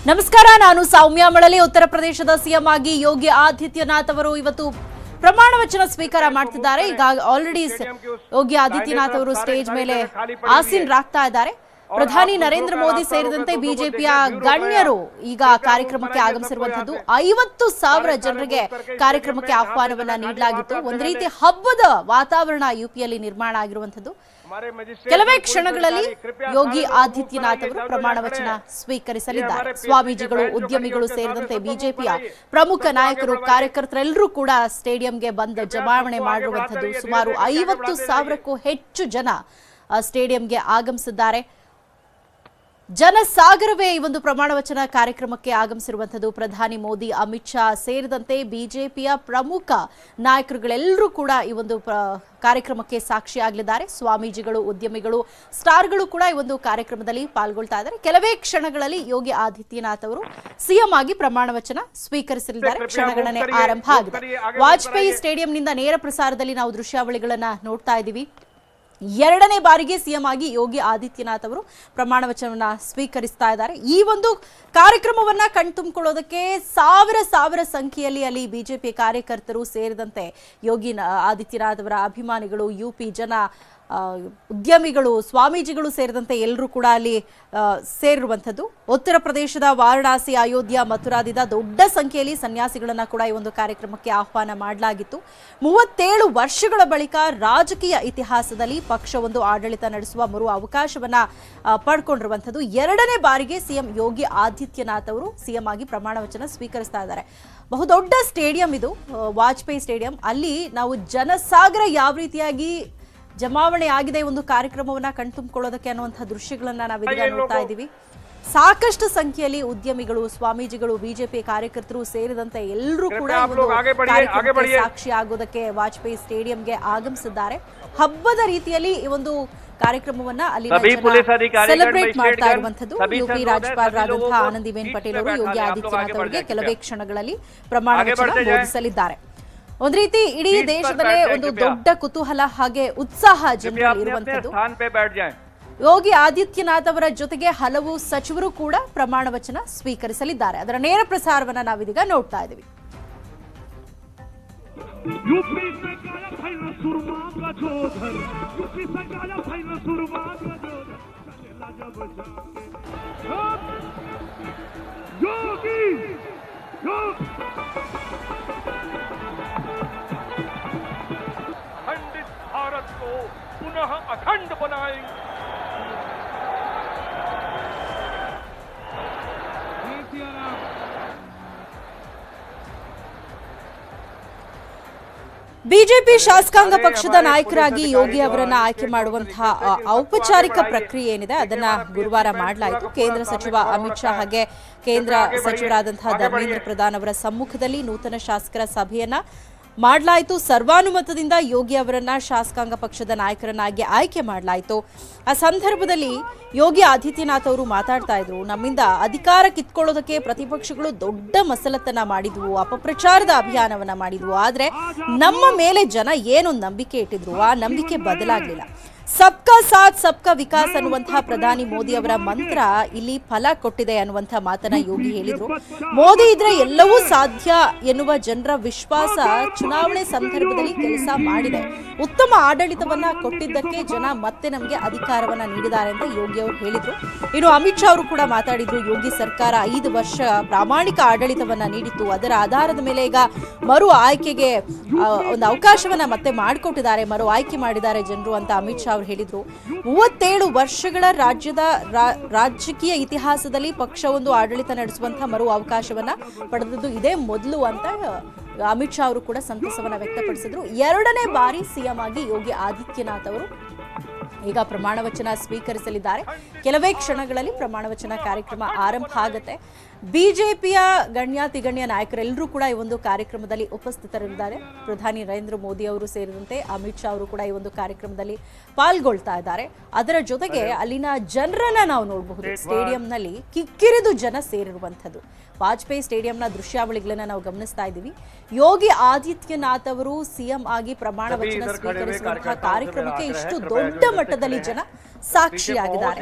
ನಮಸ್ಕಾರ, ನಾನು ಸೌಮ್ಯ ಮಳಲಿ. ಉತ್ತರ ಪ್ರದೇಶದ ಸಿಎಂ ಆಗಿ ಯೋಗಿ ಆದಿತ್ಯನಾಥ್ ಅವರು ಇವತ್ತು ಪ್ರಮಾಣ ವಚನ ಸ್ವೀಕಾರ ಮಾಡ್ತಿದ್ದಾರೆ. ಈಗ ಆಲ್ರೆಡಿ ಯೋಗಿ ಆದಿತ್ಯನಾಥ್ ಅವರು ಸ್ಟೇಜ್ ಮೇಲೆ ಆಸೀನರಾಗ್ತಾ ಇದ್ದಾರೆ. ಪ್ರಧಾನಿ ನರೇಂದ್ರ ಮೋದಿ ಸೇರಿದಂತೆ ಬಿಜೆಪಿಯ ಗಣ್ಯರು ಈಗ ಕಾರ್ಯಕ್ರಮಕ್ಕೆ ಆಗಮಿಸಿರುವಂತದ್ದು. 50,000 ಜನರಿಗೆ ಕಾರ್ಯಕ್ರಮಕ್ಕೆ ಆಹ್ವಾನವನ್ನ ನೀಡಲಾಗಿತ್ತು. ಒಂದು ರೀತಿ ಹಬ್ಬದ ವಾತಾವರಣ ಯುಪಿಯಲ್ಲಿ ನಿರ್ಮಾಣ ಆಗಿರುವಂತದ್ದು. ಕೆಲವೇ ಕ್ಷಣಗಳಲ್ಲಿ ಯೋಗಿ ಆದಿತ್ಯನಾಥ್ ಅವರು ಪ್ರಮಾಣ ವಚನ ಸ್ವೀಕರಿಸಲಿದ್ದಾರೆ. ಸ್ವಾಮೀಜಿಗಳು, ಉದ್ಯಮಿಗಳು ಸೇರಿದಂತೆ ಬಿಜೆಪಿಯ ಪ್ರಮುಖ ನಾಯಕರು, ಕಾರ್ಯಕರ್ತರೆಲ್ಲರೂ ಕೂಡ ಸ್ಟೇಡಿಯಂಗೆ ಬಂದು ಜಮಾವಣೆ ಮಾಡಿರುವಂತದ್ದು. ಸುಮಾರು 50,000ಕ್ಕೂ ಹೆಚ್ಚು ಜನ ಸ್ಟೇಡಿಯಂಗೆ ಆಗಮಿಸಿದ್ದಾರೆ. ಜನಸಾಗರವೇ ಈ ಒಂದು ಪ್ರಮಾಣ ವಚನ ಕಾರ್ಯಕ್ರಮಕ್ಕೆ ಆಗಮಿಸಿರುವಂತದ್ದು. ಪ್ರಧಾನಿ ಮೋದಿ, ಅಮಿತ್ ಶಾ ಸೇರಿದಂತೆ ಬಿಜೆಪಿಯ ಪ್ರಮುಖ ನಾಯಕರುಗಳೆಲ್ಲರೂ ಕೂಡ ಈ ಒಂದು ಕಾರ್ಯಕ್ರಮಕ್ಕೆ ಸಾಕ್ಷಿಯಾಗಲಿದ್ದಾರೆ. ಸ್ವಾಮೀಜಿಗಳು, ಉದ್ಯಮಿಗಳು, ಸ್ಟಾರ್ಗಳು ಕೂಡ ಈ ಒಂದು ಕಾರ್ಯಕ್ರಮದಲ್ಲಿ ಪಾಲ್ಗೊಳ್ತಾ ಇದ್ದಾರೆ. ಕೆಲವೇ ಕ್ಷಣಗಳಲ್ಲಿ ಯೋಗಿ ಆದಿತ್ಯನಾಥ್ ಅವರು ಸಿಎಂ ಆಗಿ ಪ್ರಮಾಣ ವಚನ ಸ್ವೀಕರಿಸಲಿದ್ದಾರೆ. ಕ್ಷಣಗಣನೆ ಆರಂಭ ಆಗಿದೆ. ವಾಜಪೇಯಿ ಸ್ಟೇಡಿಯಂನಿಂದ ನೇರ ಪ್ರಸಾರದಲ್ಲಿ ನಾವು ದೃಶ್ಯಾವಳಿಗಳನ್ನ ನೋಡ್ತಾ ಇದ್ದೀವಿ. ಎರಡನೇ ಬಾರಿಗೆ ಸಿಎಂ ಆಗಿ ಯೋಗಿ ಆದಿತ್ಯನಾಥ್ ಅವರು ಪ್ರಮಾಣ ವಚನವನ್ನ ಸ್ವೀಕರಿಸ್ತಾ ಇದ್ದಾರೆ. ಈ ಒಂದು ಕಾರ್ಯಕ್ರಮವನ್ನ ಕಣ್ತುಂಬಿಕೊಳ್ಳೋದಕ್ಕೆ ಸಾವಿರ ಸಂಖ್ಯೆಯಲ್ಲಿ ಅಲ್ಲಿ ಬಿಜೆಪಿ ಕಾರ್ಯಕರ್ತರು ಸೇರಿದಂತೆ ಯೋಗಿ ಆದಿತ್ಯನಾಥ್ ಅವರ ಅಭಿಮಾನಿಗಳು, ಯುಪಿ ಜನ, ಉದ್ಯಮಿಗಳು, ಸ್ವಾಮೀಜಿಗಳು ಸೇರಿದಂತೆ ಎಲ್ಲರೂ ಕೂಡ ಅಲ್ಲಿ ಸೇರಿರುವಂಥದ್ದು. ಉತ್ತರ ಪ್ರದೇಶದ ವಾರಣಾಸಿ, ಅಯೋಧ್ಯ, ಮಥುರಾದಿಂದ ದೊಡ್ಡ ಸಂಖ್ಯೆಯಲ್ಲಿ ಸನ್ಯಾಸಿಗಳನ್ನ ಕೂಡ ಈ ಒಂದು ಕಾರ್ಯಕ್ರಮಕ್ಕೆ ಆಹ್ವಾನ ಮಾಡಲಾಗಿತ್ತು. 37 ವರ್ಷಗಳ ಬಳಿಕ ರಾಜಕೀಯ ಇತಿಹಾಸದಲ್ಲಿ ಪಕ್ಷವೊಂದು ಆಡಳಿತ ನಡೆಸುವ ಮರು ಅವಕಾಶವನ್ನ ಪಡ್ಕೊಂಡಿರುವಂಥದ್ದು. ಎರಡನೇ ಬಾರಿಗೆ ಸಿಎಂ ಯೋಗಿ ಆದಿತ್ಯನಾಥ್ ಅವರು ಸಿಎಂ ಆಗಿ ಪ್ರಮಾಣ ವಚನ ಸ್ವೀಕರಿಸ್ತಾ ಇದ್ದಾರೆ. ಬಹುದೊಡ್ಡ ಸ್ಟೇಡಿಯಂ ಇದು, ವಾಜಪೇಯಿ ಸ್ಟೇಡಿಯಂ. ಅಲ್ಲಿ ನಾವು ಜನಸಾಗರ ಯಾವ ರೀತಿಯಾಗಿ ಜಮಾವಣೆ ಆಗಿದೆ ಒಂದು ಕಾರ್ಯಕ್ರಮವನ್ನ ಕಣ್ತುಂಬಿಕೊಳ್ಳೋದಕ್ಕೆ ಅನ್ನುವಂತಹ ದೃಶ್ಯಗಳನ್ನ ನಾವೀಗ ನೋಡ್ತಾ ಇದ್ದೀವಿ. ಸಾಕಷ್ಟು ಸಂಖ್ಯೆಯಲ್ಲಿ ಉದ್ಯಮಿಗಳು, ಸ್ವಾಮೀಜಿಗಳು, ಬಿಜೆಪಿ ಕಾರ್ಯಕರ್ತರು ಸೇರಿದಂತೆ ಎಲ್ಲರೂ ಕೂಡ ಸಾಕ್ಷಿ ಆಗೋದಕ್ಕೆ ವಾಜಪೇಯಿ ಸ್ಟೇಡಿಯಂಗೆ ಆಗಮಿಸಿದ್ದಾರೆ. ಹಬ್ಬದ ರೀತಿಯಲ್ಲಿ ಈ ಒಂದು ಕಾರ್ಯಕ್ರಮವನ್ನ ಅಲ್ಲಿ ಸೆಲೆಬ್ರೇಟ್ ಮಾಡ್ತಾ ಇರುವಂತದ್ದು. ಯುಪಿ ರಾಜ್ಯಪಾಲರಾದಂತಹ ಆನಂದಿಬೆನ್ ಪಟೇಲ್ ಅವರು ಯೋಗಿ ಆದಿತ್ಯನಾಥ್ ಅವರಿಗೆ ಕೆಲವೇ ಕ್ಷಣಗಳಲ್ಲಿ ಪ್ರಮಾಣ ವಚನ ಬೋಧಿಸಲಿದ್ದಾರೆ. ಒಂದ್ ರೀತಿ ಇಡೀ ದೇಶದಲ್ಲೇ ಒಂದು ದೊಡ್ಡ ಕುತೂಹಲ ಹಾಗೆ ಉತ್ಸಾಹ ಜನರಲ್ಲಿ ಇರುವಂತದ್ದು. ಯೋಗಿ ಆದಿತ್ಯನಾಥ್ ಅವರ ಜೊತೆಗೆ ಹಲವು ಸಚಿವರು ಕೂಡ ಪ್ರಮಾಣ ವಚನ ಸ್ವೀಕರಿಸಲಿದ್ದಾರೆ. ಅದರ ನೇರ ಪ್ರಸಾರವನ್ನ ನಾವಿದೀಗ ನೋಡ್ತಾ ಇದ್ದೀವಿ. भारत को पुनः अखंड बनाएंगे। ಬಿಜೆಪಿ ಶಾಸಕಾಂಗ ಪಕ್ಷದ ನಾಯಕರಾಗಿ ಯೋಗಿ ಅವರನ್ನ ಆಯ್ಕೆ ಮಾಡುವಂತಹ ಔಪಚಾರಿಕ ಪ್ರಕ್ರಿಯೆ ಏನಿದೆ ಅದನ್ನ ಗುರುವಾರ ಮಾಡಲಾಯಿತು. ಕೇಂದ್ರ ಸಚಿವ ಅಮಿತ್ ಶಾ ಹಾಗೆ ಕೇಂದ್ರ ಸಚಿವರಾದಂತಹ ಧರ್ಮೇಂದ್ರ ಪ್ರಧಾನ್ ಅವರ ಸಮ್ಮುಖದಲ್ಲಿ ನೂತನ ಶಾಸಕರ ಸಭೆಯನ್ನ ಮಾಡಲಾಯಿತು. ಸರ್ವಾನುಮತದಿಂದ ಯೋಗಿ ಅವರನ್ನ ಶಾಸಕಾಂಗ ಪಕ್ಷದ ನಾಯಕರನ್ನಾಗಿ ಆಯ್ಕೆ ಮಾಡಲಾಯಿತು. ಆ ಸಂದರ್ಭದಲ್ಲಿ ಯೋಗಿ ಆದಿತ್ಯನಾಥ್ ಅವರು ಮಾತಾಡ್ತಾ ಇದ್ರು, ನಮ್ಮಿಂದ ಅಧಿಕಾರ ಕಿತ್ಕೊಳ್ಳೋದಕ್ಕೆ ಪ್ರತಿಪಕ್ಷಗಳು ದೊಡ್ಡ ಮಸಲತ್ತನ್ನ ಮಾಡಿದ್ವು, ಅಪಪ್ರಚಾರದ ಅಭಿಯಾನವನ್ನ ಮಾಡಿದ್ವು. ಆದ್ರೆ ನಮ್ಮ ಮೇಲೆ ಜನ ಏನು ನಂಬಿಕೆ ಇಟ್ಟಿದ್ರು, ಆ ನಂಬಿಕೆ ಬದಲಾಗ್ಲಿಲ್ಲ. ಸಬ್ಕಾ ಸಾಥ್ ಸಬ್ಕಾ ವಿಕಾಸ್ ಅನ್ನುವಂತಹ ಪ್ರಧಾನಿ ಮೋದಿ ಅವರ ಮಂತ್ರ ಇಲ್ಲಿ ಫಲ ಕೊಟ್ಟಿದೆ ಅನ್ನುವಂತಹ ಮಾತನ್ನ ಯೋಗಿ ಹೇಳಿದ್ರು. ಮೋದಿ ಇದ್ರೆ ಎಲ್ಲವೂ ಸಾಧ್ಯ ಎನ್ನುವ ಜನರ ವಿಶ್ವಾಸ ಚುನಾವಣೆ ಸಂದರ್ಭದಲ್ಲಿ ಕೆಲಸ ಮಾಡಿದೆ. ಉತ್ತಮ ಆಡಳಿತವನ್ನ ಕೊಟ್ಟಿದ್ದಕ್ಕೆ ಜನ ಮತ್ತೆ ನಮಗೆ ಅಧಿಕಾರವನ್ನ ನೀಡಿದ್ದಾರೆ ಅಂತ ಯೋಗಿ ಅವರು ಹೇಳಿದ್ರು. ಇನ್ನು ಅಮಿತ್ ಶಾ ಅವರು ಕೂಡ ಮಾತಾಡಿದ್ರು. ಯೋಗಿ ಸರ್ಕಾರ 5 ವರ್ಷ ಪ್ರಾಮಾಣಿಕ ಆಡಳಿತವನ್ನ ನೀಡಿತ್ತು. ಅದರ ಆಧಾರದ ಮೇಲೆ ಈಗ ಮರು ಆಯ್ಕೆಗೆ ಒಂದು ಅವಕಾಶವನ್ನ ಮತ್ತೆ ಮಾಡಿಕೊಟ್ಟಿದ್ದಾರೆ, ಮರು ಆಯ್ಕೆ ಮಾಡಿದ್ದಾರೆ ಜನರು ಅಂತ ಅಮಿತ್ ಶಾ ಅವರು ಹೇಳಿದ್ರು. 37 ವರ್ಷಗಳ ರಾಜಕೀಯ ಇತಿಹಾಸದಲ್ಲಿ ಪಕ್ಷವೊಂದು ಆಡಳಿತ ನಡೆಸುವಂತಹ ಮರು ಅವಕಾಶವನ್ನ ಪಡೆದದ್ದು ಇದೇ ಮೊದಲು ಅಂತ ಅಮಿತ್ ಶಾ ಅವರು ಕೂಡ ಸಂತಸವನ್ನ ವ್ಯಕ್ತಪಡಿಸಿದ್ರು. ಎರಡನೇ ಬಾರಿ ಸಿಎಂ ಆಗಿ ಯೋಗಿ ಆದಿತ್ಯನಾಥ್ ಅವರು ಈಗ ಪ್ರಮಾಣ ವಚನ ಸ್ವೀಕರಿಸಲಿದ್ದಾರೆ. ಕೆಲವೇ ಕ್ಷಣಗಳಲ್ಲಿ ಪ್ರಮಾಣ ವಚನ ಕಾರ್ಯಕ್ರಮ ಆರಂಭ ಆಗುತ್ತೆ. ಬಿಜೆಪಿಯ ಗಣ್ಯಾತಿಗಣ್ಯ ನಾಯಕರೆಲ್ಲರೂ ಕೂಡ ಈ ಒಂದು ಕಾರ್ಯಕ್ರಮದಲ್ಲಿ ಉಪಸ್ಥಿತರಿದ್ದಾರೆ. ಪ್ರಧಾನಿ ನರೇಂದ್ರ ಮೋದಿ ಅವರು ಸೇರಿದಂತೆ ಅಮಿತ್ ಶಾ ಅವರು ಕೂಡ ಈ ಒಂದು ಕಾರ್ಯಕ್ರಮದಲ್ಲಿ ಪಾಲ್ಗೊಳ್ತಾ ಇದ್ದಾರೆ. ಅದರ ಜೊತೆಗೆ ಅಲ್ಲಿನ ಜನರನ್ನ ನಾವು ನೋಡಬಹುದು. ಸ್ಟೇಡಿಯಂನಲ್ಲಿ ಕಿಕ್ಕಿರಿದು ಜನ ಸೇರಿರುವಂಥದ್ದು. ವಾಜಪೇಯಿ ಸ್ಟೇಡಿಯಂನ ದೃಶ್ಯಾವಳಿಗಳನ್ನ ನಾವು ಗಮನಿಸ್ತಾ ಇದ್ದೀವಿ. ಯೋಗಿ ಆದಿತ್ಯನಾಥ್ ಅವರು ಸಿಎಂ ಆಗಿ ಪ್ರಮಾಣ ವಚನ ಸ್ವೀಕರಿಸುವಂತಹ ಕಾರ್ಯಕ್ರಮಕ್ಕೆ ಇಷ್ಟು ದೊಡ್ಡ ಮಟ್ಟದ ಮಟ್ಟದಲ್ಲಿ ಜನ ಸಾಕ್ಷಿಯಾಗಿದ್ದಾರೆ.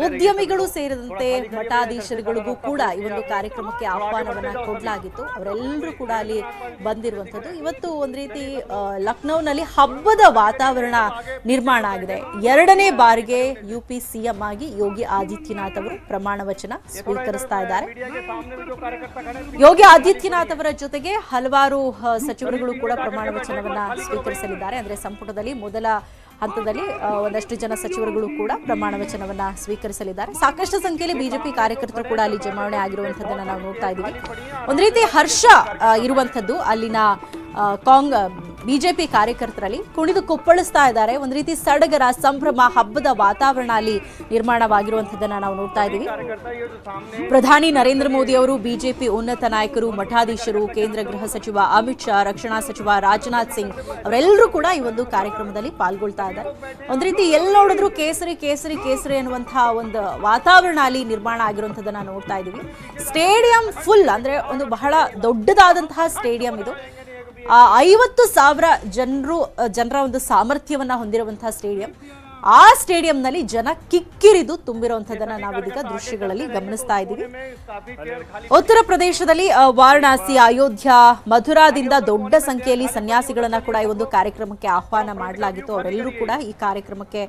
ಉದ್ಯಮಿಗಳು ಸೇರಿದಂತೆ ಮಠಾಧೀಶರುಗಳಿಗೂ ಕೂಡ ಈ ಒಂದು ಕಾರ್ಯಕ್ರಮಕ್ಕೆ ಆಹ್ವಾನವನ್ನ ಕೊಡಲಾಗಿತ್ತು. ಅವರೆಲ್ಲರೂ ಕೂಡ ಅಲ್ಲಿ ಬಂದಿರುವಂತದ್ದು. ಇವತ್ತು ಒಂದ್ ರೀತಿ ಲಕ್ನೋನಲ್ಲಿ ಹಬ್ಬದ ವಾತಾವರಣ ನಿರ್ಮಾಣ ಆಗಿದೆ. 2ನೇ ಬಾರಿಗೆ ಯುಪಿ ಸಿಎಂ ಆಗಿ ಯೋಗಿ ಆದಿತ್ಯನಾಥ್ ಅವರು ಪ್ರಮಾಣ ವಚನ ಸ್ವೀಕರಿಸ್ತಾ ಇದ್ದಾರೆ. ಯೋಗಿ ಆದಿತ್ಯನಾಥ್ ಅವರ ಜೊತೆಗೆ ಹಲವಾರು ಸಚಿವರುಗಳು ಕೂಡ ಪ್ರಮಾಣ ವಚನವನ್ನ ಸ್ವೀಕರಿಸಲಿದ್ದಾರೆ. ಅಂದ್ರೆ ಸಂಪುಟದಲ್ಲಿ ಮೊದಲ ಹಂತದಲ್ಲಿ ಒಂದಷ್ಟು ಜನ ಸಚಿವರುಗಳು ಕೂಡ ಪ್ರಮಾಣ ವಚನವನ್ನ ಸ್ವೀಕರಿಸಲಿದ್ದಾರೆ. ಸಾಕಷ್ಟು ಸಂಖ್ಯೆಯಲ್ಲಿ ಬಿಜೆಪಿ ಕಾರ್ಯಕರ್ತರು ಕೂಡ ಅಲ್ಲಿ ಜಮಾವಣೆ ಆಗಿರುವಂತದ್ದನ್ನ ನಾವು ನೋಡ್ತಾ ಇದ್ದೀವಿ. ಒಂದ್ ರೀತಿ ಹರ್ಷ ಇರುವಂತದ್ದು ಅಲ್ಲಿನ ಬಿಜೆಪಿ ಕಾರ್ಯಕರ್ತರಲ್ಲಿ ಕುಣಿದು ಕುಪ್ಪಳಿಸ್ತಾ ಇದ್ದಾರೆ. ಒಂದ್ ರೀತಿ ಸಡಗರ, ಸಂಭ್ರಮ, ಹಬ್ಬದ ವಾತಾವರಣ ಅಲ್ಲಿ ನಿರ್ಮಾಣವಾಗಿರುವಂತದ್ದನ್ನ ನಾವು ನೋಡ್ತಾ ಇದ್ದೀವಿ. ಪ್ರಧಾನಿ ನರೇಂದ್ರ ಮೋದಿ ಅವರು, ಬಿಜೆಪಿ ಉನ್ನತ ನಾಯಕರು, ಮಠಾಧೀಶರು, ಕೇಂದ್ರ ಗೃಹ ಸಚಿವ ಅಮಿತ್ ಶಾ, ರಕ್ಷಣಾ ಸಚಿವ ರಾಜನಾಥ್ ಸಿಂಗ್ ಅವರೆಲ್ಲರೂ ಕೂಡ ಈ ಒಂದು ಕಾರ್ಯಕ್ರಮದಲ್ಲಿ ಪಾಲ್ಗೊಳ್ತಾ ಇದ್ದಾರೆ. ಒಂದ್ ರೀತಿ ಎಲ್ಲಿ ನೋಡಿದ್ರು ಕೇಸರಿ ಕೇಸರಿ ಕೇಸರಿ ಅನ್ನುವಂತಹ ಒಂದು ವಾತಾವರಣ ಅಲ್ಲಿ ನಿರ್ಮಾಣ ಆಗಿರುವಂತದ್ದನ್ನ ನೋಡ್ತಾ ಇದ್ದೀವಿ. ಸ್ಟೇಡಿಯಂ ಫುಲ್, ಅಂದ್ರೆ ಒಂದು ಬಹಳ ದೊಡ್ಡದಾದಂತಹ ಸ್ಟೇಡಿಯಂ ಇದು. 50,000 ಜನರ ಒಂದು ಸಾಮರ್ಥ್ಯವನ್ನ ಹೊಂದಿರುವಂತಹ ಸ್ಟೇಡಿಯಂ. ಆ ಸ್ಟೇಡಿಯಂನಲ್ಲಿ ಜನ ಕಿಕ್ಕಿರಿದು ತುಂಬಿರುವಂತದನ್ನ ನಾವಿದೀಗ ದೃಶ್ಯಗಳಲ್ಲಿ ಗಮನಿಸ್ತಾ ಇದ್ದೀವಿ. ಉತ್ತರ ಪ್ರದೇಶದಲ್ಲಿ ವಾರಣಾಸಿ, ಅಯೋಧ್ಯ, ಮಥುರಾದಿಂದ ದೊಡ್ಡ ಸಂಖ್ಯೆಯಲ್ಲಿ ಸನ್ಯಾಸಿಗಳನ್ನ ಕೂಡ ಈ ಒಂದು ಕಾರ್ಯಕ್ರಮಕ್ಕೆ ಆಹ್ವಾನ ಮಾಡಲಾಗಿತ್ತು. ಅವರೆಲ್ಲರೂ ಕೂಡ ಈ ಕಾರ್ಯಕ್ರಮಕ್ಕೆ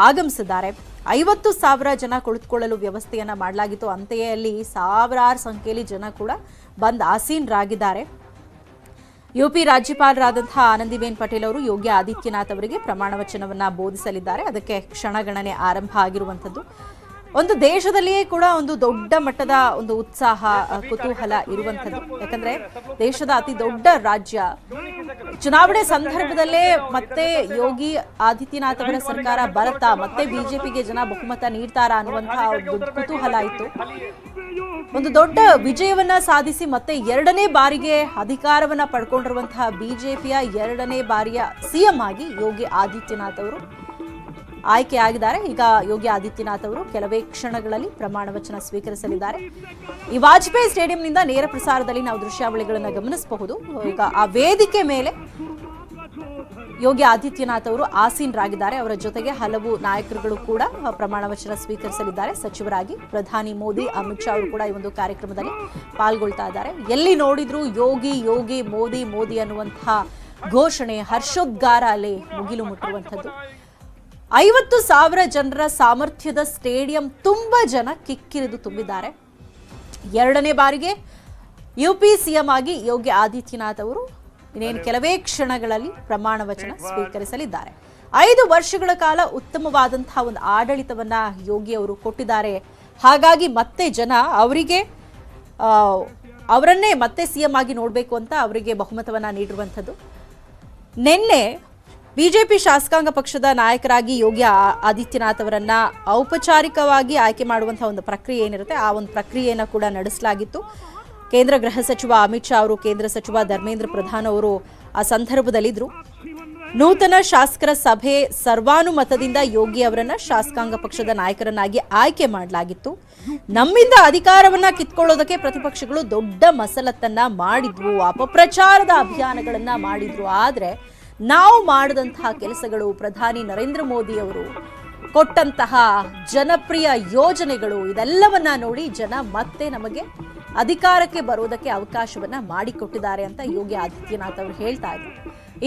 ಆಗಮಿಸಿದ್ದಾರೆ. 50,000 ಜನ ಕುಳಿತುಕೊಳ್ಳಲು ವ್ಯವಸ್ಥೆಯನ್ನ ಮಾಡಲಾಗಿತ್ತು. ಅಂತೆಯೇ ಅಲ್ಲಿ ಸಾವಿರಾರು ಸಂಖ್ಯೆಯಲ್ಲಿ ಜನ ಕೂಡ ಬಂದ್ ಆಸೀನರಾಗಿದ್ದಾರೆ. ಯುಪಿ ರಾಜ್ಯಪಾಲರಾದಂತಹ ಆನಂದಿಬೆನ್ ಪಟೇಲ್ ಅವರು ಯೋಗಿ ಆದಿತ್ಯನಾಥ್ ಅವರಿಗೆ ಪ್ರಮಾಣ ವಚನವನ್ನ ಬೋಧಿಸಲಿದ್ದಾರೆ. ಅದಕ್ಕೆ ಕ್ಷಣಗಣನೆ ಆರಂಭ ಆಗಿರುವಂತದ್ದು. ಒಂದು ದೇಶದಲ್ಲಿಯೇ ಕೂಡ ಒಂದು ದೊಡ್ಡ ಮಟ್ಟದ ಒಂದು ಉತ್ಸಾಹ, ಕುತೂಹಲ ಇರುವಂತದ್ದು. ಯಾಕಂದ್ರೆ ದೇಶದ ಅತಿ ದೊಡ್ಡ ರಾಜ್ಯ, ಚುನಾವಣೆ ಸಂದರ್ಭದಲ್ಲೇ ಮತ್ತೆ ಯೋಗಿ ಆದಿತ್ಯನಾಥ್ ಅವರ ಸರ್ಕಾರ ಬರುತ್ತಾ, ಮತ್ತೆ ಬಿಜೆಪಿಗೆ ಜನ ಬಹುಮತ ನೀಡ್ತಾರಾ ಅನ್ನುವಂತಹ ಒಂದು ಕುತೂಹಲ ಇತ್ತು. ಒಂದು ದೊಡ್ಡ ವಿಜಯವನ್ನ ಸಾಧಿಸಿ ಮತ್ತೆ 2ನೇ ಬಾರಿಗೆ ಅಧಿಕಾರವನ್ನ ಪಡ್ಕೊಂಡಿರುವಂತಹ ಬಿಜೆಪಿಯ 2ನೇ ಬಾರಿಯ ಸಿಎಂ ಆಗಿ ಯೋಗಿ ಆದಿತ್ಯನಾಥ್ ಅವರು ಆಯ್ಕೆಯಾಗಿದ್ದಾರೆ. ಈಗ ಯೋಗಿ ಆದಿತ್ಯನಾಥ್ ಅವರು ಕೆಲವೇ ಕ್ಷಣಗಳಲ್ಲಿ ಪ್ರಮಾಣ ವಚನ ಸ್ವೀಕರಿಸಲಿದ್ದಾರೆ. ಈ ವಾಜಪೇಯಿ ಸ್ಟೇಡಿಯಂನಿಂದ ನೇರ ಪ್ರಸಾರದಲ್ಲಿ ನಾವು ದೃಶ್ಯಾವಳಿಗಳನ್ನು ಗಮನಿಸಬಹುದು. ಈಗ ಆ ವೇದಿಕೆ ಮೇಲೆ ಯೋಗಿ ಆದಿತ್ಯನಾಥ್ ಅವರು ಆಸೀನರಾಗಿದ್ದಾರೆ. ಅವರ ಜೊತೆಗೆ ಹಲವು ನಾಯಕರುಗಳು ಕೂಡ ಪ್ರಮಾಣ ವಚನ ಸ್ವೀಕರಿಸಲಿದ್ದಾರೆ ಸಚಿವರಾಗಿ. ಪ್ರಧಾನಿ ಮೋದಿ, ಅಮಿತ್ ಶಾ ಅವರು ಕೂಡ ಈ ಒಂದು ಕಾರ್ಯಕ್ರಮದಲ್ಲಿ ಪಾಲ್ಗೊಳ್ತಾ ಇದ್ದಾರೆ. ಎಲ್ಲಿ ನೋಡಿದ್ರು ಯೋಗಿ ಯೋಗಿ, ಮೋದಿ ಮೋದಿ ಅನ್ನುವಂತಹ ಘೋಷಣೆ, ಹರ್ಷೋದ್ಗಾರ ಅಲ್ಲಿ ಮುಗಿಲು ಮುಟ್ಟಿರುವಂಥದ್ದು. 50,000 ಜನರ ಸಾಮರ್ಥ್ಯದ ಸ್ಟೇಡಿಯಂ ತುಂಬಾ ಜನ ಕಿಕ್ಕಿರಿದು ತುಂಬಿದ್ದಾರೆ. 2ನೇ ಬಾರಿಗೆ ಯುಪಿ ಸಿಎಂ ಆಗಿ ಯೋಗಿ ಆದಿತ್ಯನಾಥ್ ಅವರು ಇನ್ನೇನು ಕೆಲವೇ ಕ್ಷಣಗಳಲ್ಲಿ ಪ್ರಮಾಣ ವಚನ ಸ್ವೀಕರಿಸಲಿದ್ದಾರೆ. 5 ವರ್ಷಗಳ ಕಾಲ ಉತ್ತಮವಾದಂತಹ ಒಂದು ಆಡಳಿತವನ್ನ ಯೋಗಿ ಅವರು ಕೊಟ್ಟಿದ್ದಾರೆ. ಹಾಗಾಗಿ ಮತ್ತೆ ಜನ ಅವರನ್ನೇ ಮತ್ತೆ ಸಿಎಂ ಆಗಿ ನೋಡಬೇಕು ಅಂತ ಅವರಿಗೆ ಬಹುಮತವನ್ನ ನೀಡಿರುವಂಥದ್ದು. ನಿನ್ನೆ ಬಿಜೆಪಿ ಶಾಸಕಾಂಗ ಪಕ್ಷದ ನಾಯಕರಾಗಿ ಯೋಗಿ ಆದಿತ್ಯನಾಥ್ ಅವರನ್ನ ಔಪಚಾರಿಕವಾಗಿ ಆಯ್ಕೆ ಮಾಡುವಂತಹ ಒಂದು ಪ್ರಕ್ರಿಯೆ ಏನಿರುತ್ತೆ, ಆ ಒಂದು ಪ್ರಕ್ರಿಯೆಯನ್ನು ಕೂಡ ನಡೆಸಲಾಗಿತ್ತು. ಕೇಂದ್ರ ಗೃಹ ಸಚಿವ ಅಮಿತ್ ಶಾ ಅವರು, ಕೇಂದ್ರ ಸಚಿವ ಧರ್ಮೇಂದ್ರ ಪ್ರಧಾನ್ ಅವರು ಆ ಸಂದರ್ಭದಲ್ಲಿದ್ದರು. ನೂತನ ಶಾಸಕರ ಸಭೆ ಸರ್ವಾನುಮತದಿಂದ ಯೋಗಿ ಅವರನ್ನ ಶಾಸಕಾಂಗ ಪಕ್ಷದ ನಾಯಕರನ್ನಾಗಿ ಆಯ್ಕೆ ಮಾಡಲಾಗಿತ್ತು. ನಮ್ಮಿಂದ ಅಧಿಕಾರವನ್ನ ಕಿತ್ಕೊಳ್ಳೋದಕ್ಕೆ ಪ್ರತಿಪಕ್ಷಗಳು ದೊಡ್ಡ ಮಸಲತ್ತನ್ನ ಮಾಡಿದ್ವು, ಅಪಪ್ರಚಾರದ ಅಭಿಯಾನಗಳನ್ನ ಮಾಡಿದ್ರು. ಆದ್ರೆ ನಾವು ಮಾಡಿದಂತಹ ಕೆಲಸಗಳು, ಪ್ರಧಾನಿ ನರೇಂದ್ರ ಮೋದಿ ಅವರು ಕೊಟ್ಟಂತಹ ಜನಪ್ರಿಯ ಯೋಜನೆಗಳು, ಇದೆಲ್ಲವನ್ನ ನೋಡಿ ಜನ ಮತ್ತೆ ನಮಗೆ ಅಧಿಕಾರಕ್ಕೆ ಬರೋದಕ್ಕೆ ಅವಕಾಶವನ್ನ ಮಾಡಿಕೊಟ್ಟಿದ್ದಾರೆ ಅಂತ ಯೋಗಿ ಆದಿತ್ಯನಾಥ್ ಅವರು ಹೇಳ್ತಾ ಇದ್ರು.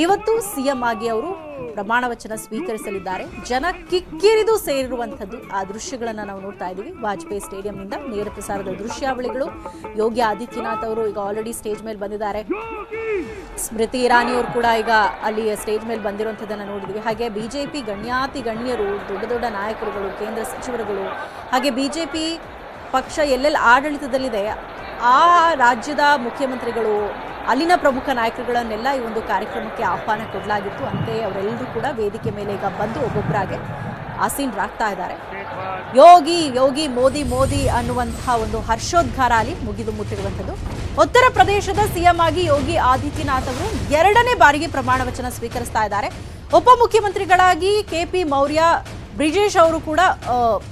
ಇವತ್ತು ಸಿಎಂ ಆಗಿ ಅವರು ಪ್ರಮಾಣ ವಚನ ಸ್ವೀಕರಿಸಲಿದ್ದಾರೆ. ಜನ ಕಿಕ್ಕಿರಿದು ಸೇರಿರುವಂಥದ್ದು ಆ ದೃಶ್ಯಗಳನ್ನ ನಾವು ನೋಡ್ತಾ ಇದ್ದೀವಿ. ವಾಜಪೇಯಿ ಸ್ಟೇಡಿಯಂನಿಂದ ನೇರ ಪ್ರಸಾರದ ದೃಶ್ಯಾವಳಿಗಳು. ಯೋಗಿ ಆದಿತ್ಯನಾಥ್ ಅವರು ಈಗ ಆಲ್ರೆಡಿ ಸ್ಟೇಜ್ ಮೇಲೆ ಬಂದಿದ್ದಾರೆ. ಸ್ಮೃತಿ ಇರಾನಿ ಅವರು ಕೂಡ ಈಗ ಅಲ್ಲಿ ಸ್ಟೇಜ್ ಮೇಲೆ ಬಂದಿರುವಂಥದ್ದನ್ನು ನೋಡಿದ್ವಿ. ಹಾಗೆ ಬಿಜೆಪಿ ಗಣ್ಯಾತಿ ಗಣ್ಯರು, ದೊಡ್ಡ ದೊಡ್ಡ ನಾಯಕರುಗಳು, ಕೇಂದ್ರ ಸಚಿವರುಗಳು, ಹಾಗೆ ಬಿಜೆಪಿ ಪಕ್ಷ ಎಲ್ಲೆಲ್ಲಿ ಆಡಳಿತದಲ್ಲಿದೆ ಆ ರಾಜ್ಯದ ಮುಖ್ಯಮಂತ್ರಿಗಳು, ಅಲ್ಲಿನ ಪ್ರಮುಖ ನಾಯಕರುಗಳನ್ನೆಲ್ಲ ಈ ಒಂದು ಕಾರ್ಯಕ್ರಮಕ್ಕೆ ಆಹ್ವಾನ ಕೊಡಲಾಗಿತ್ತು. ಅಂತೆಯೇ ಅವರೆಲ್ಲರೂ ಕೂಡ ವೇದಿಕೆ ಮೇಲೆ ಈಗ ಬಂದು ಒಬ್ಬೊಬ್ಬರಾಗೆ ಆಸೀನರಾಗ್ತಾ ಇದ್ದಾರೆ. ಯೋಗಿ ಯೋಗಿ, ಮೋದಿ ಮೋದಿ ಅನ್ನುವಂತಹ ಒಂದು ಹರ್ಷೋದ್ಗಾರ ಅಲ್ಲಿ ಮುಗಿದು ಮುಟ್ಟಿರುವಂಥದ್ದು. ಉತ್ತರ ಪ್ರದೇಶದ ಸಿಎಂ ಆಗಿ ಯೋಗಿ ಆದಿತ್ಯನಾಥ್ ಅವರು 2ನೇ ಬಾರಿಗೆ ಪ್ರಮಾಣ ವಚನ ಸ್ವೀಕರಿಸ್ತಾ ಇದ್ದಾರೆ. ಉಪಮುಖ್ಯಮಂತ್ರಿಗಳಾಗಿ ಕೆಪಿ ಮೌರ್ಯ, ಬ್ರಿಜೇಶ್ ಅವರು ಕೂಡ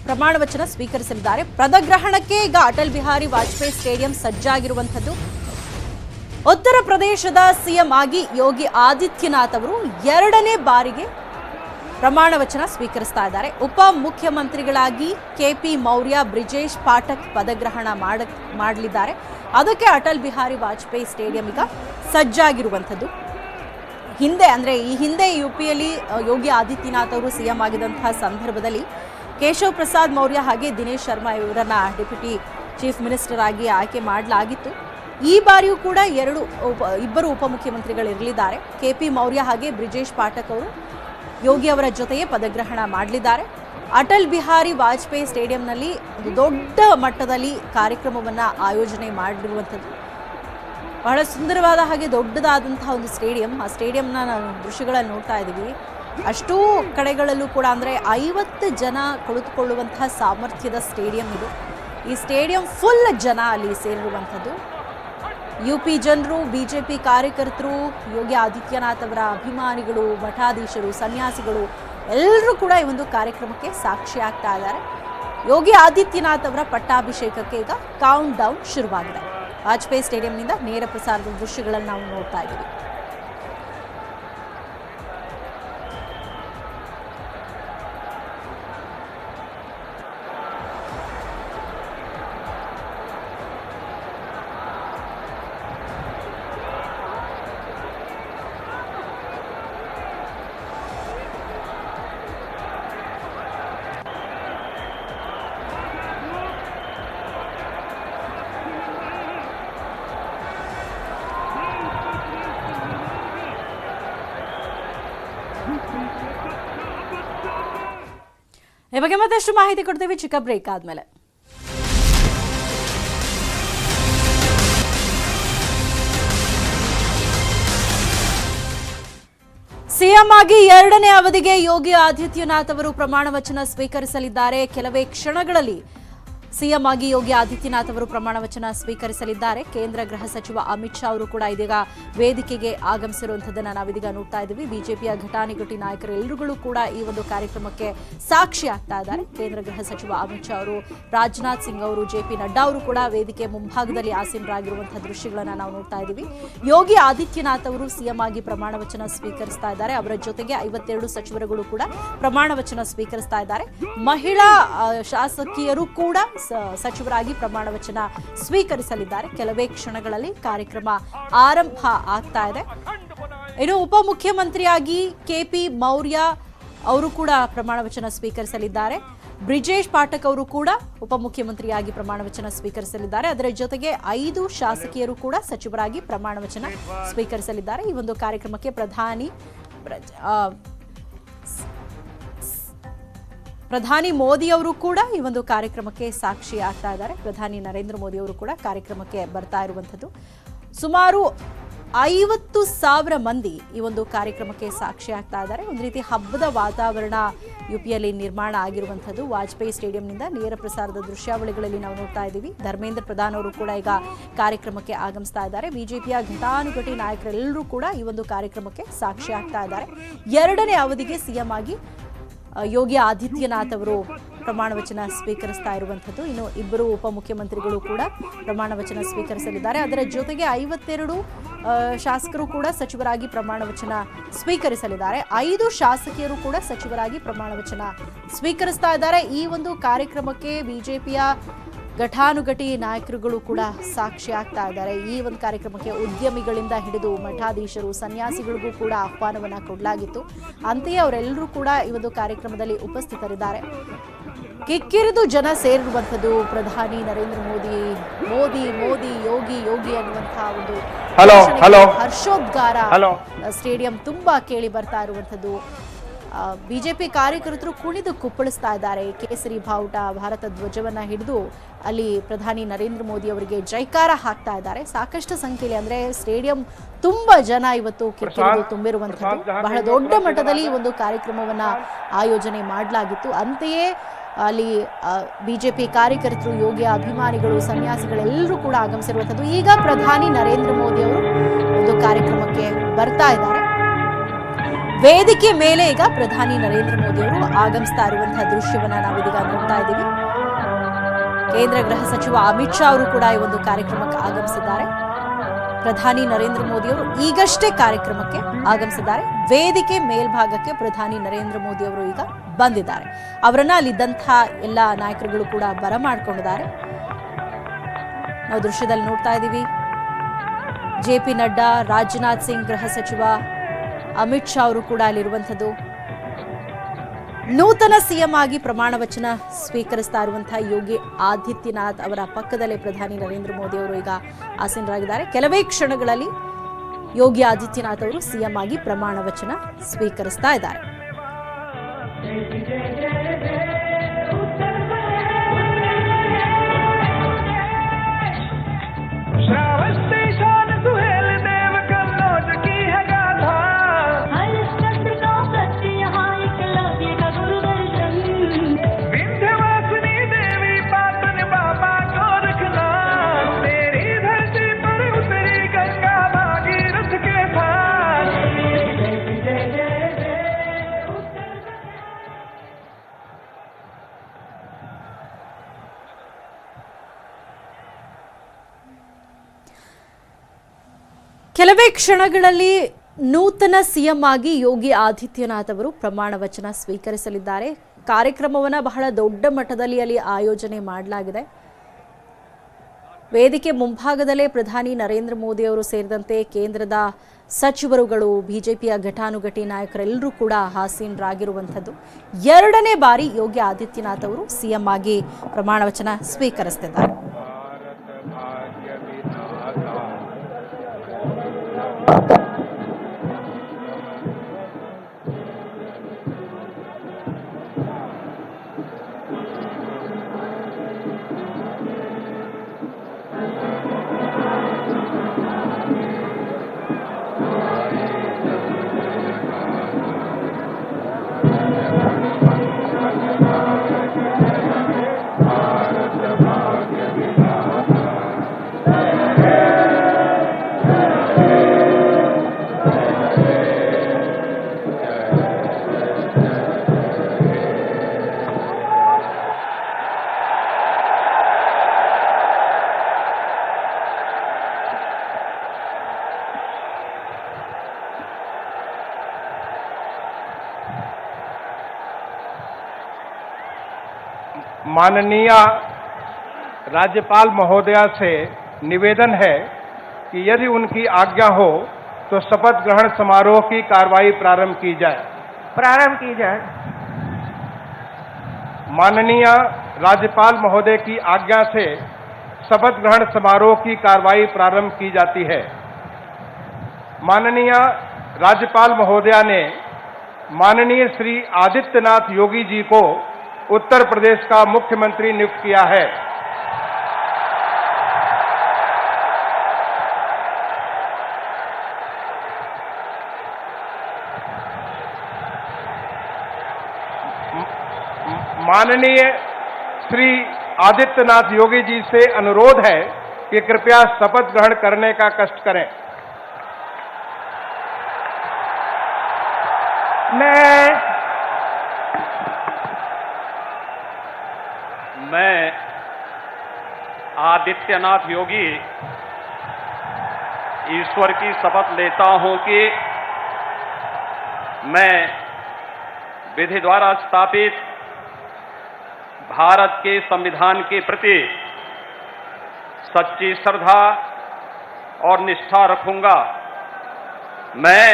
ಪ್ರಮಾಣ ವಚನ ಸ್ವೀಕರಿಸಲಿದ್ದಾರೆ. ಪದಗ್ರಹಣಕ್ಕೆ ಈಗ ಅಟಲ್ ಬಿಹಾರಿ ವಾಜಪೇಯಿ ಸ್ಟೇಡಿಯಂ ಸಜ್ಜಾಗಿರುವಂಥದ್ದು. ಉತ್ತರ ಪ್ರದೇಶದ ಸಿಎಂ ಆಗಿ ಯೋಗಿ ಆದಿತ್ಯನಾಥ್ ಅವರು 2ನೇ ಬಾರಿಗೆ ಪ್ರಮಾಣ ವಚನ ಸ್ವೀಕರಿಸ್ತಾ ಇದ್ದಾರೆ. ಉಪ ಮುಖ್ಯಮಂತ್ರಿಗಳಾಗಿ ಕೆಪಿ ಮೌರ್ಯ, ಬ್ರಿಜೇಶ್ ಪಾಠಕ್ ಪದಗ್ರಹಣ ಮಾಡಲಿದ್ದಾರೆ. ಅದಕ್ಕೆ ಅಟಲ್ ಬಿಹಾರಿ ವಾಜಪೇಯಿ ಸ್ಟೇಡಿಯಂ ಈಗ ಸಜ್ಜಾಗಿರುವಂಥದ್ದು. ಈ ಹಿಂದೆ ಯುಪಿಯಲ್ಲಿ ಯೋಗಿ ಆದಿತ್ಯನಾಥ್ ಅವರು ಸಿಎಂ ಆಗಿದ್ದಂತಹ ಸಂದರ್ಭದಲ್ಲಿ ಕೇಶವ್ ಪ್ರಸಾದ್ ಮೌರ್ಯ ಹಾಗೆ ದಿನೇಶ್ ಶರ್ಮಾ ಇವರನ್ನ ಡೆಪ್ಯೂಟಿ ಚೀಫ್ ಮಿನಿಸ್ಟರ್ ಆಗಿ ಆಯ್ಕೆ ಮಾಡಲಾಗಿತ್ತು. ಈ ಬಾರಿಯೂ ಕೂಡ ಇಬ್ಬರು ಉಪಮುಖ್ಯಮಂತ್ರಿಗಳಿರಲಿದ್ದಾರೆ. ಕೆಪಿ ಮೌರ್ಯ ಹಾಗೆ ಬ್ರಿಜೇಶ್ ಪಾಠಕ್ ಅವರು ಯೋಗಿ ಅವರ ಜೊತೆಯೇ ಪದಗ್ರಹಣ ಮಾಡಲಿದ್ದಾರೆ. ಅಟಲ್ ಬಿಹಾರಿ ವಾಜಪೇಯಿ ಸ್ಟೇಡಿಯಂನಲ್ಲಿ ದೊಡ್ಡ ಮಟ್ಟದಲ್ಲಿ ಕಾರ್ಯಕ್ರಮವನ್ನು ಆಯೋಜನೆ ಮಾಡಿರುವಂಥದ್ದು. ಬಹಳ ಸುಂದರವಾದ ಹಾಗೆ ದೊಡ್ಡದಾದಂತಹ ಒಂದು ಸ್ಟೇಡಿಯಂ. ಆ ಸ್ಟೇಡಿಯಂನ ನಾವು ದೃಶ್ಯಗಳಲ್ಲಿ ನೋಡ್ತಾ ಇದ್ದೀವಿ. ಅಷ್ಟೂ ಕಡೆಗಳಲ್ಲೂ ಕೂಡ 50 ಜನ ಕುಳಿತುಕೊಳ್ಳುವಂತಹ ಸಾಮರ್ಥ್ಯದ ಸ್ಟೇಡಿಯಂ ಇದು. ಈ ಸ್ಟೇಡಿಯಂ ಫುಲ್ ಜನ ಅಲ್ಲಿ ಸೇರಿರುವಂಥದ್ದು. ಯುಪಿ ಜನರು, ಬಿಜೆಪಿ ಕಾರ್ಯಕರ್ತರು, ಯೋಗಿ ಆದಿತ್ಯನಾಥ್ ಅವರ ಅಭಿಮಾನಿಗಳು, ಮಠಾಧೀಶರು, ಸನ್ಯಾಸಿಗಳು ಎಲ್ಲರೂ ಕೂಡ ಈ ಒಂದು ಕಾರ್ಯಕ್ರಮಕ್ಕೆ ಸಾಕ್ಷಿ ಆಗ್ತಾ ಇದ್ದಾರೆ. ಯೋಗಿ ಆದಿತ್ಯನಾಥ್ ಅವರ ಪಟ್ಟಾಭಿಷೇಕಕ್ಕೆ ಈಗ ಕೌಂಟ್ ಡೌನ್ ಶುರುವಾಗಿದೆ. ವಾಜಪೇಯಿ ಸ್ಟೇಡಿಯಂನಿಂದ ನೇರ ಪ್ರಸಾರದ ದೃಶ್ಯಗಳನ್ನು ನಾವು ನೋಡ್ತಾ ಇದ್ದೀವಿ. ಈ ಬಗ್ಗೆ ಮತ್ತಷ್ಟು ಮಾಹಿತಿ ಕೊಡ್ತೀವಿ ಚಿಕ್ಕ ಬ್ರೇಕ್ ಆದ್ಮೇಲೆ. ಸಿಎಂ ಆಗಿ 2ನೇ ಅವಧಿಗೆ ಯೋಗಿ ಆದಿತ್ಯನಾಥ್ ಅವರು ಪ್ರಮಾಣ ವಚನ ಸ್ವೀಕರಿಸಲಿದ್ದಾರೆ. ಕೆಲವೇ ಕ್ಷಣಗಳಲ್ಲಿ ಸಿಎಂ ಆಗಿ ಯೋಗಿ ಆದಿತ್ಯನಾಥ್ ಅವರು ಪ್ರಮಾಣ ವಚನ ಸ್ವೀಕರಿಸಲಿದ್ದಾರೆ. ಕೇಂದ್ರ ಗೃಹ ಸಚಿವ ಅಮಿತ್ ಶಾ ಅವರು ಕೂಡ ಇದೀಗ ವೇದಿಕೆಗೆ ಆಗಮಿಸಿರುವಂತದ್ದನ್ನ ನಾವಿದೀಗ ನೋಡ್ತಾ ಇದ್ದೀವಿ. ಬಿಜೆಪಿಯ ಘಟಾನುಘಟಿ ನಾಯಕರು ಎಲ್ಲರೂ ಕೂಡ ಈ ಒಂದು ಕಾರ್ಯಕ್ರಮಕ್ಕೆ ಸಾಕ್ಷಿ ಆಗ್ತಾ ಇದ್ದಾರೆ. ಕೇಂದ್ರ ಗೃಹ ಸಚಿವ ಅಮಿತ್ ಶಾ ಅವರು, ರಾಜನಾಥ್ ಸಿಂಗ್ ಅವರು, ಜೆಪಿ ನಡ್ಡಾ ಅವರು ಕೂಡ ವೇದಿಕೆ ಮುಂಭಾಗದಲ್ಲಿ ಆಸೀನರಾಗಿರುವಂತಹ ದೃಶ್ಯಗಳನ್ನ ನಾವು ನೋಡ್ತಾ ಇದ್ದೀವಿ. ಯೋಗಿ ಆದಿತ್ಯನಾಥ್ ಅವರು ಸಿಎಂ ಆಗಿ ಪ್ರಮಾಣ ವಚನ ಸ್ವೀಕರಿಸ್ತಾ ಇದ್ದಾರೆ. ಅವರ ಜೊತೆಗೆ 52 ಸಚಿವರುಗಳು ಕೂಡ ಪ್ರಮಾಣ ವಚನ ಸ್ವೀಕರಿಸ್ತಾ ಇದ್ದಾರೆ. ಮಹಿಳಾ ಶಾಸಕಿಯರು ಕೂಡ ಸಚಿವರಾಗಿ ಪ್ರಮಾಣ ವಚನ ಸ್ವೀಕರಿಸಲಿದ್ದಾರೆ. ಕೆಲವೇ ಕ್ಷಣಗಳಲ್ಲಿ ಕಾರ್ಯಕ್ರಮ ಆರಂಭ ಆಗ್ತಾ ಇದೆ. ಇನ್ನು ಉಪಮುಖ್ಯಮಂತ್ರಿಯಾಗಿ ಕೆಪಿ ಮೌರ್ಯ ಅವರು ಕೂಡ ಪ್ರಮಾಣ ವಚನ ಸ್ವೀಕರಿಸಲಿದ್ದಾರೆ. ಬ್ರಿಜೇಶ್ ಪಾಠಕ್ ಅವರು ಕೂಡ ಉಪಮುಖ್ಯಮಂತ್ರಿಯಾಗಿ ಪ್ರಮಾಣ ವಚನ ಸ್ವೀಕರಿಸಲಿದ್ದಾರೆ. ಅದರ ಜೊತೆಗೆ 5 ಶಾಸಕಿಯರು ಕೂಡ ಸಚಿವರಾಗಿ ಪ್ರಮಾಣ ವಚನ ಸ್ವೀಕರಿಸಲಿದ್ದಾರೆ. ಈ ಒಂದು ಕಾರ್ಯಕ್ರಮಕ್ಕೆ ಪ್ರಧಾನಿ ಮೋದಿ ಅವರು ಕೂಡ ಈ ಒಂದು ಕಾರ್ಯಕ್ರಮಕ್ಕೆ ಸಾಕ್ಷಿ ಆಗ್ತಾ ಇದ್ದಾರೆ. ಪ್ರಧಾನಿ ನರೇಂದ್ರ ಮೋದಿ ಅವರು ಕೂಡ ಕಾರ್ಯಕ್ರಮಕ್ಕೆ ಬರ್ತಾ ಇರುವಂಥದ್ದು. ಸುಮಾರು 50,000 ಮಂದಿ ಈ ಒಂದು ಕಾರ್ಯಕ್ರಮಕ್ಕೆ ಸಾಕ್ಷಿ ಆಗ್ತಾ ಇದ್ದಾರೆ. ಒಂದು ರೀತಿ ಹಬ್ಬದ ವಾತಾವರಣ ಯುಪಿಯಲ್ಲಿ ನಿರ್ಮಾಣ ಆಗಿರುವಂಥದ್ದು. ವಾಜಪೇಯಿ ಸ್ಟೇಡಿಯಂನಿಂದ ನೇರ ಪ್ರಸಾರದ ದೃಶ್ಯಾವಳಿಗಳಲ್ಲಿ ನಾವು ನೋಡ್ತಾ ಇದ್ದೀವಿ. ಧರ್ಮೇಂದ್ರ ಪ್ರಧಾನ್ ಅವರು ಕೂಡ ಈಗ ಕಾರ್ಯಕ್ರಮಕ್ಕೆ ಆಗಮಿಸ್ತಾ ಇದ್ದಾರೆ. ಬಿಜೆಪಿಯ ಘಟಾನುಘಟಿ ನಾಯಕರೆಲ್ಲರೂ ಕೂಡ ಈ ಒಂದು ಕಾರ್ಯಕ್ರಮಕ್ಕೆ ಸಾಕ್ಷಿ ಆಗ್ತಾ ಇದ್ದಾರೆ. 2ನೇ ಅವಧಿಗೆ ಸಿಎಂ ಆಗಿ ಯೋಗಿ ಆದಿತ್ಯನಾಥ್ ಅವರು ಪ್ರಮಾಣ ವಚನ ಸ್ವೀಕರಿಸ್ತಾ ಇರುವಂಥದ್ದು. ಇನ್ನು ಇಬ್ಬರು ಉಪಮುಖ್ಯಮಂತ್ರಿಗಳು ಕೂಡ ಪ್ರಮಾಣ ವಚನ ಸ್ವೀಕರಿಸಲಿದ್ದಾರೆ. ಅದರ ಜೊತೆಗೆ 52 ಶಾಸಕರು ಕೂಡ ಸಚಿವರಾಗಿ ಪ್ರಮಾಣ ವಚನ ಸ್ವೀಕರಿಸಲಿದ್ದಾರೆ. 5 ಶಾಸಕಿಯರು ಕೂಡ ಸಚಿವರಾಗಿ ಪ್ರಮಾಣ ವಚನ ಸ್ವೀಕರಿಸ್ತಾ ಇದ್ದಾರೆ. ಈ ಒಂದು ಕಾರ್ಯಕ್ರಮಕ್ಕೆ ಬಿಜೆಪಿಯ ಘಟಾನುಘಟಿ ನಾಯಕರುಗಳು ಕೂಡ ಸಾಕ್ಷಿ ಆಗ್ತಾ ಇದ್ದಾರೆ. ಈ ಒಂದು ಕಾರ್ಯಕ್ರಮಕ್ಕೆ ಉದ್ಯಮಿಗಳಿಂದ ಹಿಡಿದು ಮಠಾಧೀಶರು, ಸನ್ಯಾಸಿಗಳಿಗೂ ಕೂಡ ಆಹ್ವಾನವನ್ನ ಕೊಡಲಾಗಿತ್ತು. ಅಂತೆಯೇ ಅವರೆಲ್ಲರೂ ಕೂಡ ಈ ಒಂದು ಕಾರ್ಯಕ್ರಮದಲ್ಲಿ ಉಪಸ್ಥಿತರಿದ್ದಾರೆ. ಕಿಕ್ಕಿರಿದು ಜನ ಸೇರಿರುವಂಥದ್ದು. ಪ್ರಧಾನಿ ನರೇಂದ್ರ ಮೋದಿ ಯೋಗಿ ಅನ್ನುವಂತಹ ಒಂದು ಹರ್ಷೋದ್ಗಾರ ಸ್ಟೇಡಿಯಂ ತುಂಬಾ ಕೇಳಿ ಬರ್ತಾ ಇರುವಂಥದ್ದು. ಬಿಜೆಪಿ ಕಾರ್ಯಕರ್ತರು ಕುಣಿದು ಕುಪ್ಪಳಿಸ್ತಾ ಇದ್ದಾರೆ. ಕೇಸರಿ ಬಾವುಟ, ಭಾರತ ಧ್ವಜವನ್ನ ಹಿಡಿದು ಅಲ್ಲಿ ಪ್ರಧಾನಿ ನರೇಂದ್ರ ಮೋದಿ ಅವರಿಗೆ ಜೈಕಾರ ಹಾಕ್ತಾ ಇದ್ದಾರೆ. ಸಾಕಷ್ಟು ಸಂಖ್ಯೆಯಲ್ಲಿ, ಅಂದ್ರೆ ಸ್ಟೇಡಿಯಂ ತುಂಬಾ ಜನ ಇವತ್ತು ಕಿಕ್ಕಿರಿದು ತುಂಬಿರುವಂಥದ್ದು. ಬಹಳ ದೊಡ್ಡ ಮಟ್ಟದಲ್ಲಿ ಈ ಒಂದು ಕಾರ್ಯಕ್ರಮವನ್ನ ಆಯೋಜನೆ ಮಾಡಲಾಗಿತ್ತು. ಅಂತೆಯೇ ಅಲ್ಲಿ ಬಿಜೆಪಿ ಕಾರ್ಯಕರ್ತರು, ಯೋಗಿ ಅಭಿಮಾನಿಗಳು, ಸನ್ಯಾಸಿಗಳೆಲ್ಲರೂ ಕೂಡ ಆಗಮಿಸಿರುವಂಥದ್ದು. ಈಗ ಪ್ರಧಾನಿ ನರೇಂದ್ರ ಮೋದಿ ಅವರು ಒಂದು ಕಾರ್ಯಕ್ರಮಕ್ಕೆ ಬರ್ತಾ ಇದ್ದಾರೆ. ವೇದಿಕೆ ಮೇಲೆ ಈಗ ಪ್ರಧಾನಿ ನರೇಂದ್ರ ಮೋದಿ ಅವರು ಆಗಮಿಸ್ತಾ ಇರುವಂತಹ ದೃಶ್ಯವನ್ನ ನಾವಿದೀಗ ನೋಡ್ತಾ ಇದ್ದೀವಿ. ಕೇಂದ್ರ ಗೃಹ ಸಚಿವ ಅಮಿತ್ ಶಾ ಅವರು ಕೂಡ ಈ ಒಂದು ಕಾರ್ಯಕ್ರಮಕ್ಕೆ ಆಗಮಿಸಿದ್ದಾರೆ. ಪ್ರಧಾನಿ ನರೇಂದ್ರ ಮೋದಿ ಅವರು ಈಗಷ್ಟೇ ಕಾರ್ಯಕ್ರಮಕ್ಕೆ ಆಗಮಿಸಿದ್ದಾರೆ. ವೇದಿಕೆ ಮೇಲ್ಭಾಗಕ್ಕೆ ಪ್ರಧಾನಿ ನರೇಂದ್ರ ಮೋದಿ ಅವರು ಈಗ ಬಂದಿದ್ದಾರೆ. ಅವರನ್ನ ಅಲ್ಲಿದ್ದಂತಹ ಎಲ್ಲ ನಾಯಕರುಗಳು ಕೂಡ ಬರಮಾಡಿಕೊಂಡಿದ್ದಾರೆ. ನಾವು ದೃಶ್ಯದಲ್ಲಿ ನೋಡ್ತಾ ಇದ್ದೀವಿ. JP ನಡ್ಡಾ, ರಾಜನಾಥ್ ಸಿಂಗ್, ಗೃಹ ಸಚಿವ ಅಮಿತ್ ಶಾ ಅವರು ಕೂಡ ಅಲ್ಲಿರುವಂಥದ್ದು. ನೂತನ ಸಿಎಂ ಆಗಿ ಪ್ರಮಾಣ ವಚನ ಸ್ವೀಕರಿಸ್ತಾ ಇರುವಂತಹ ಯೋಗಿ ಆದಿತ್ಯನಾಥ್ ಅವರ ಪಕ್ಕದಲ್ಲೇ ಪ್ರಧಾನಿ ನರೇಂದ್ರ ಮೋದಿ ಅವರು ಈಗ ಆಸೀನರಾಗಿದ್ದಾರೆ. ಕೆಲವೇ ಕ್ಷಣಗಳಲ್ಲಿ ಯೋಗಿ ಆದಿತ್ಯನಾಥ್ ಅವರು ಸಿಎಂ ಆಗಿ ಪ್ರಮಾಣ ವಚನ ಸ್ವೀಕರಿಸ್ತಾ ಇದ್ದಾರೆ. ಕೆಲವೇ ಕ್ಷಣಗಳಲ್ಲಿ ನೂತನ ಸಿಎಂ ಆಗಿ ಯೋಗಿ ಆದಿತ್ಯನಾಥ್ ಅವರು ಪ್ರಮಾಣ ವಚನ ಸ್ವೀಕರಿಸಲಿದ್ದಾರೆ. ಕಾರ್ಯಕ್ರಮವನ್ನು ಬಹಳ ದೊಡ್ಡ ಮಟ್ಟದಲ್ಲಿ ಅಲ್ಲಿ ಆಯೋಜನೆ ಮಾಡಲಾಗಿದೆ. ವೇದಿಕೆ ಮುಂಭಾಗದಲ್ಲೇ ಪ್ರಧಾನಿ ನರೇಂದ್ರ ಮೋದಿ ಅವರು ಸೇರಿದಂತೆ ಕೇಂದ್ರದ ಸಚಿವರುಗಳು, ಬಿಜೆಪಿಯ ಘಟಾನುಘಟಿ ನಾಯಕರೆಲ್ಲರೂ ಕೂಡ ಆಸೀನರಾಗಿರುವಂಥದ್ದು. ಎರಡನೇ ಬಾರಿ ಯೋಗಿ ಆದಿತ್ಯನಾಥ್ ಅವರು ಸಿಎಂ ಆಗಿ ಪ್ರಮಾಣ ವಚನ ಸ್ವೀಕರಿಸುತ್ತಿದ್ದಾರೆ. माननीय राज्यपाल महोदया से निवेदन है कि यदि उनकी आज्ञा हो तो शपथ ग्रहण समारोह की कार्रवाई प्रारंभ की जाए। माननीय राज्यपाल महोदय की आज्ञा से शपथ ग्रहण समारोह की कार्रवाई प्रारंभ की जाती है। माननीय राज्यपाल महोदया ने माननीय श्री आदित्यनाथ योगी जी को उत्तर प्रदेश का मुख्यमंत्री नियुक्त किया है। माननीय श्री आदित्यनाथ योगी जी से अनुरोध है कि कृपया शपथ ग्रहण करने का कष्ट करें। मैं आदित्यनाथ योगी ईश्वर की शपथ लेता हूं कि मैं विधि द्वारा स्थापित भारत के संविधान के प्रति सच्ची श्रद्धा और निष्ठा रखूंगा। मैं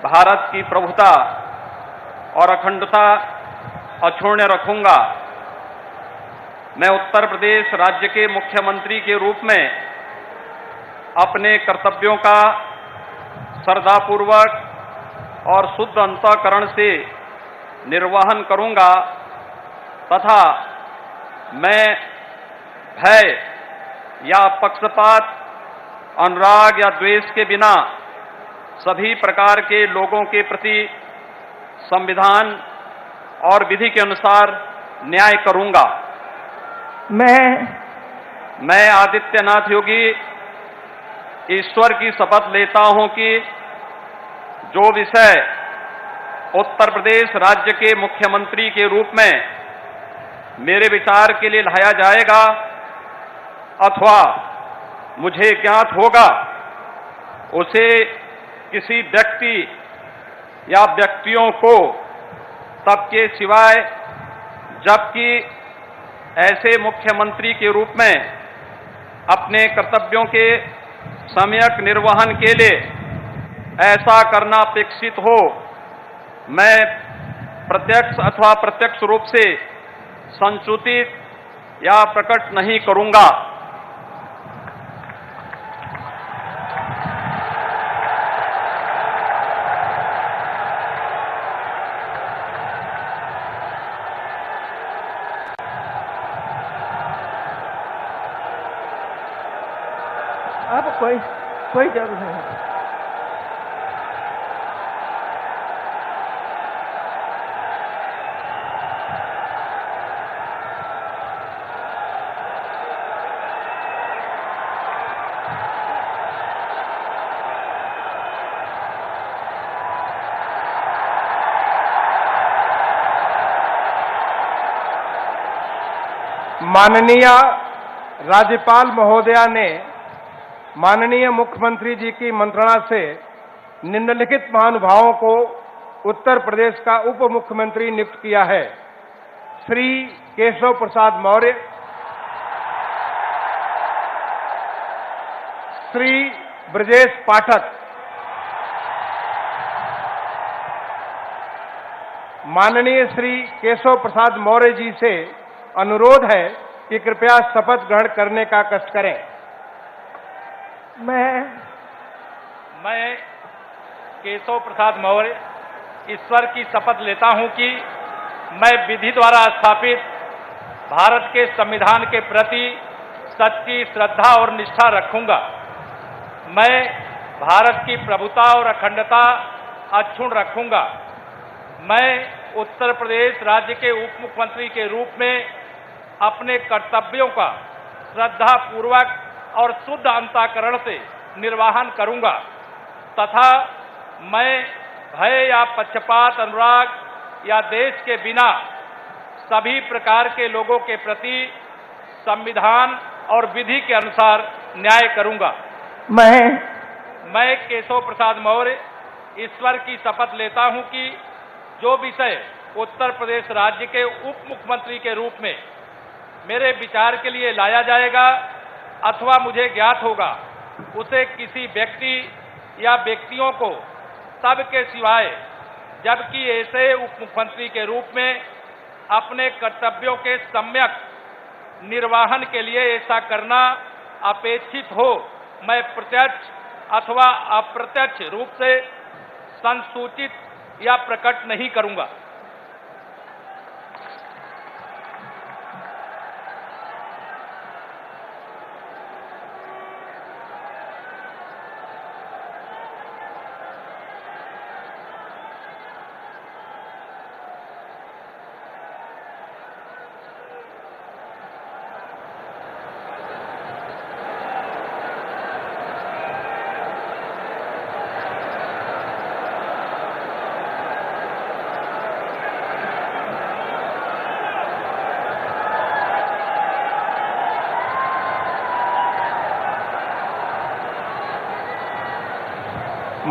भारत की प्रभुता और अखंडता अक्षुण्ण रखूंगा। मैं उत्तर प्रदेश राज्य के मुख्यमंत्री के रूप में अपने कर्तव्यों का श्रद्धापूर्वक और शुद्ध अंतःकरण से निर्वहन करूंगा तथा मैं भय या पक्षपात, अनुराग या द्वेष के बिना सभी प्रकार के लोगों के प्रति संविधान और विधि के अनुसार न्याय करूंगा। मैं आदित्यनाथ योगी ईश्वर की शपथ लेता हूं कि जो विषय उत्तर प्रदेश राज्य के मुख्यमंत्री के रूप में मेरे विचार के लिए लाया जाएगा अथवा मुझे ज्ञात होगा उसे किसी व्यक्ति या व्यक्तियों को तब के सिवाय, जबकि ऐसे मुख्यमंत्री के रूप में अपने कर्तव्यों के सम्यक निर्वहन के लिए ऐसा करना अपेक्षित हो, मैं प्रत्यक्ष अथवा अप्रत्यक्ष रूप से संसूचित या प्रकट नहीं करूंगा। अब कोई जरूरत नहीं है। माननीय राज्यपाल महोदया ने माननीय मुख्यमंत्री जी की मंत्रणा से निम्नलिखित महानुभावों को उत्तर प्रदेश का उप मुख्यमंत्री नियुक्त किया है। श्री केशव प्रसाद मौर्य, श्री ब्रजेश पाठक। माननीय श्री केशव प्रसाद मौर्य जी से अनुरोध है कि कृपया शपथ ग्रहण करने का कष्ट करें। मैं केशव प्रसाद मौर्य ईश्वर की शपथ लेता हूं कि मैं विधि द्वारा स्थापित भारत के संविधान के प्रति सच्ची श्रद्धा और निष्ठा रखूंगा। मैं भारत की प्रभुता और अखंडता अक्षुण्ण रखूंगा। मैं उत्तर प्रदेश राज्य के उप मुख्यमंत्री के रूप में अपने कर्तव्यों का श्रद्धापूर्वक और शुद्ध अंतःकरण से निर्वहन करूंगा तथा मैं भय या पक्षपात, अनुराग या देश के बिना सभी प्रकार के लोगों के प्रति संविधान और विधि के अनुसार न्याय करूंगा। मैं केशव प्रसाद मौर्य ईश्वर की शपथ लेता हूं कि जो विषय उत्तर प्रदेश राज्य के उप मुख्यमंत्री के रूप में मेरे विचार के लिए लाया जाएगा अथवा मुझे ज्ञात होगा, उसे किसी व्यक्ति या व्यक्तियों को तब के सिवाय, जबकि ऐसे उप मुख्यमंत्री के रूप में अपने कर्तव्यों के सम्यक निर्वहन के लिए ऐसा करना अपेक्षित हो, मैं प्रत्यक्ष अथवा अप्रत्यक्ष रूप से संसूचित या प्रकट नहीं करूंगा।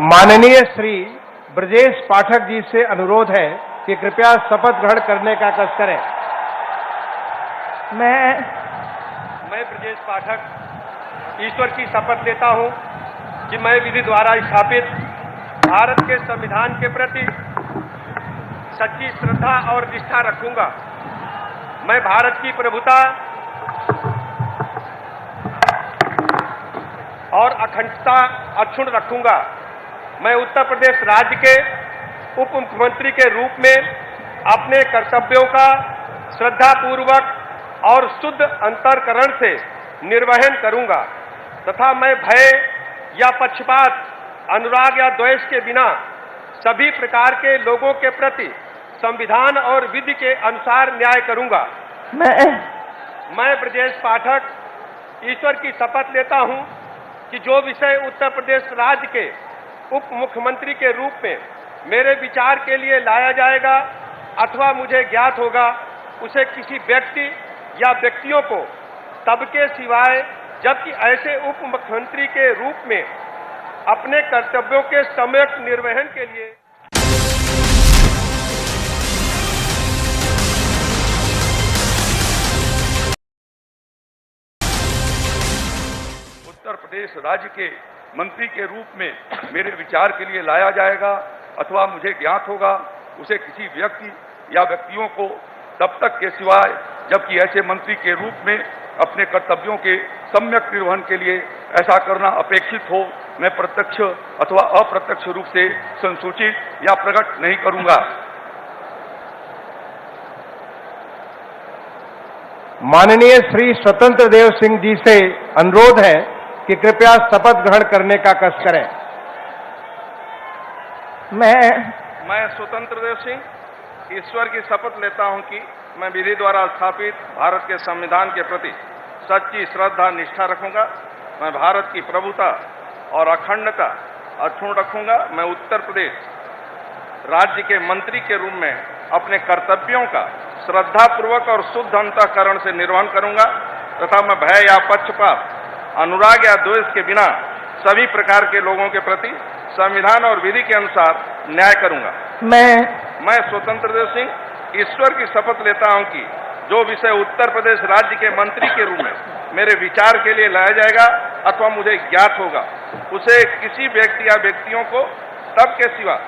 माननीय श्री ब्रजेश पाठक जी से अनुरोध है कि कृपया शपथ ग्रहण करने का कष्ट करें। मैं ब्रजेश पाठक ईश्वर की शपथ लेता हूं कि मैं विधि द्वारा स्थापित भारत के संविधान के प्रति सच्ची श्रद्धा और निष्ठा रखूंगा। मैं भारत की प्रभुता और अखंडता अक्षुण्ण रखूंगा। मैं उत्तर प्रदेश राज्य के उप मुख्यमंत्री के रूप में अपने कर्तव्यों का श्रद्धापूर्वक और शुद्ध अंतःकरण से निर्वहन करूंगा तथा मैं भय या पक्षपात, अनुराग या द्वेष के बिना सभी प्रकार के लोगों के प्रति संविधान और विधि के अनुसार न्याय करूंगा। मैं ब्रजेश पाठक ईश्वर की शपथ लेता हूं कि जो विषय उत्तर प्रदेश राज्य के उप मुख्यमंत्री के रूप में मेरे विचार के लिए लाया जाएगा अथवा मुझे ज्ञात होगा, उसे किसी व्यक्ति या व्यक्तियों को तब के सिवाय, जबकि ऐसे उप मुख्यमंत्री के रूप में अपने कर्तव्यों के सम्यक निर्वहन के लिए उत्तर प्रदेश राज्य के मंत्री के रूप में मेरे विचार के लिए लाया जाएगा अथवा मुझे ज्ञात होगा, उसे किसी व्यक्ति या व्यक्तियों को तब तक के सिवाय जबकि ऐसे मंत्री के रूप में अपने कर्तव्यों के सम्यक निर्वहन के लिए ऐसा करना अपेक्षित हो, मैं प्रत्यक्ष अथवा अप्रत्यक्ष रूप से संसूचित या प्रकट नहीं करूंगा। माननीय श्री स्वतंत्र देव सिंह जी से अनुरोध है कि कृपया शपथ ग्रहण करने का कष्ट करें। मैं स्वतंत्र देव सिंह ईश्वर की शपथ लेता हूं कि मैं विधि द्वारा स्थापित भारत के संविधान के प्रति सच्ची श्रद्धा निष्ठा रखूंगा। मैं भारत की प्रभुता और अखंडता अक्षुण्ण रखूंगा। मैं उत्तर प्रदेश राज्य के मंत्री के रूप में अपने कर्तव्यों का श्रद्धापूर्वक और शुद्ध अंतःकरण से निर्वहन करूंगा तथा मैं भय या पक्षपात, अनुराग या द्वेष के बिना सभी प्रकार के लोगों के प्रति संविधान और विधि के अनुसार न्याय करूंगा। मैं स्वतंत्र देव सिंह ईश्वर की शपथ लेता हूं कि जो विषय उत्तर प्रदेश राज्य के मंत्री के रूप में मेरे विचार के लिए लाया जाएगा अथवा मुझे ज्ञात होगा, उसे किसी व्यक्ति या व्यक्तियों को तब के सिवा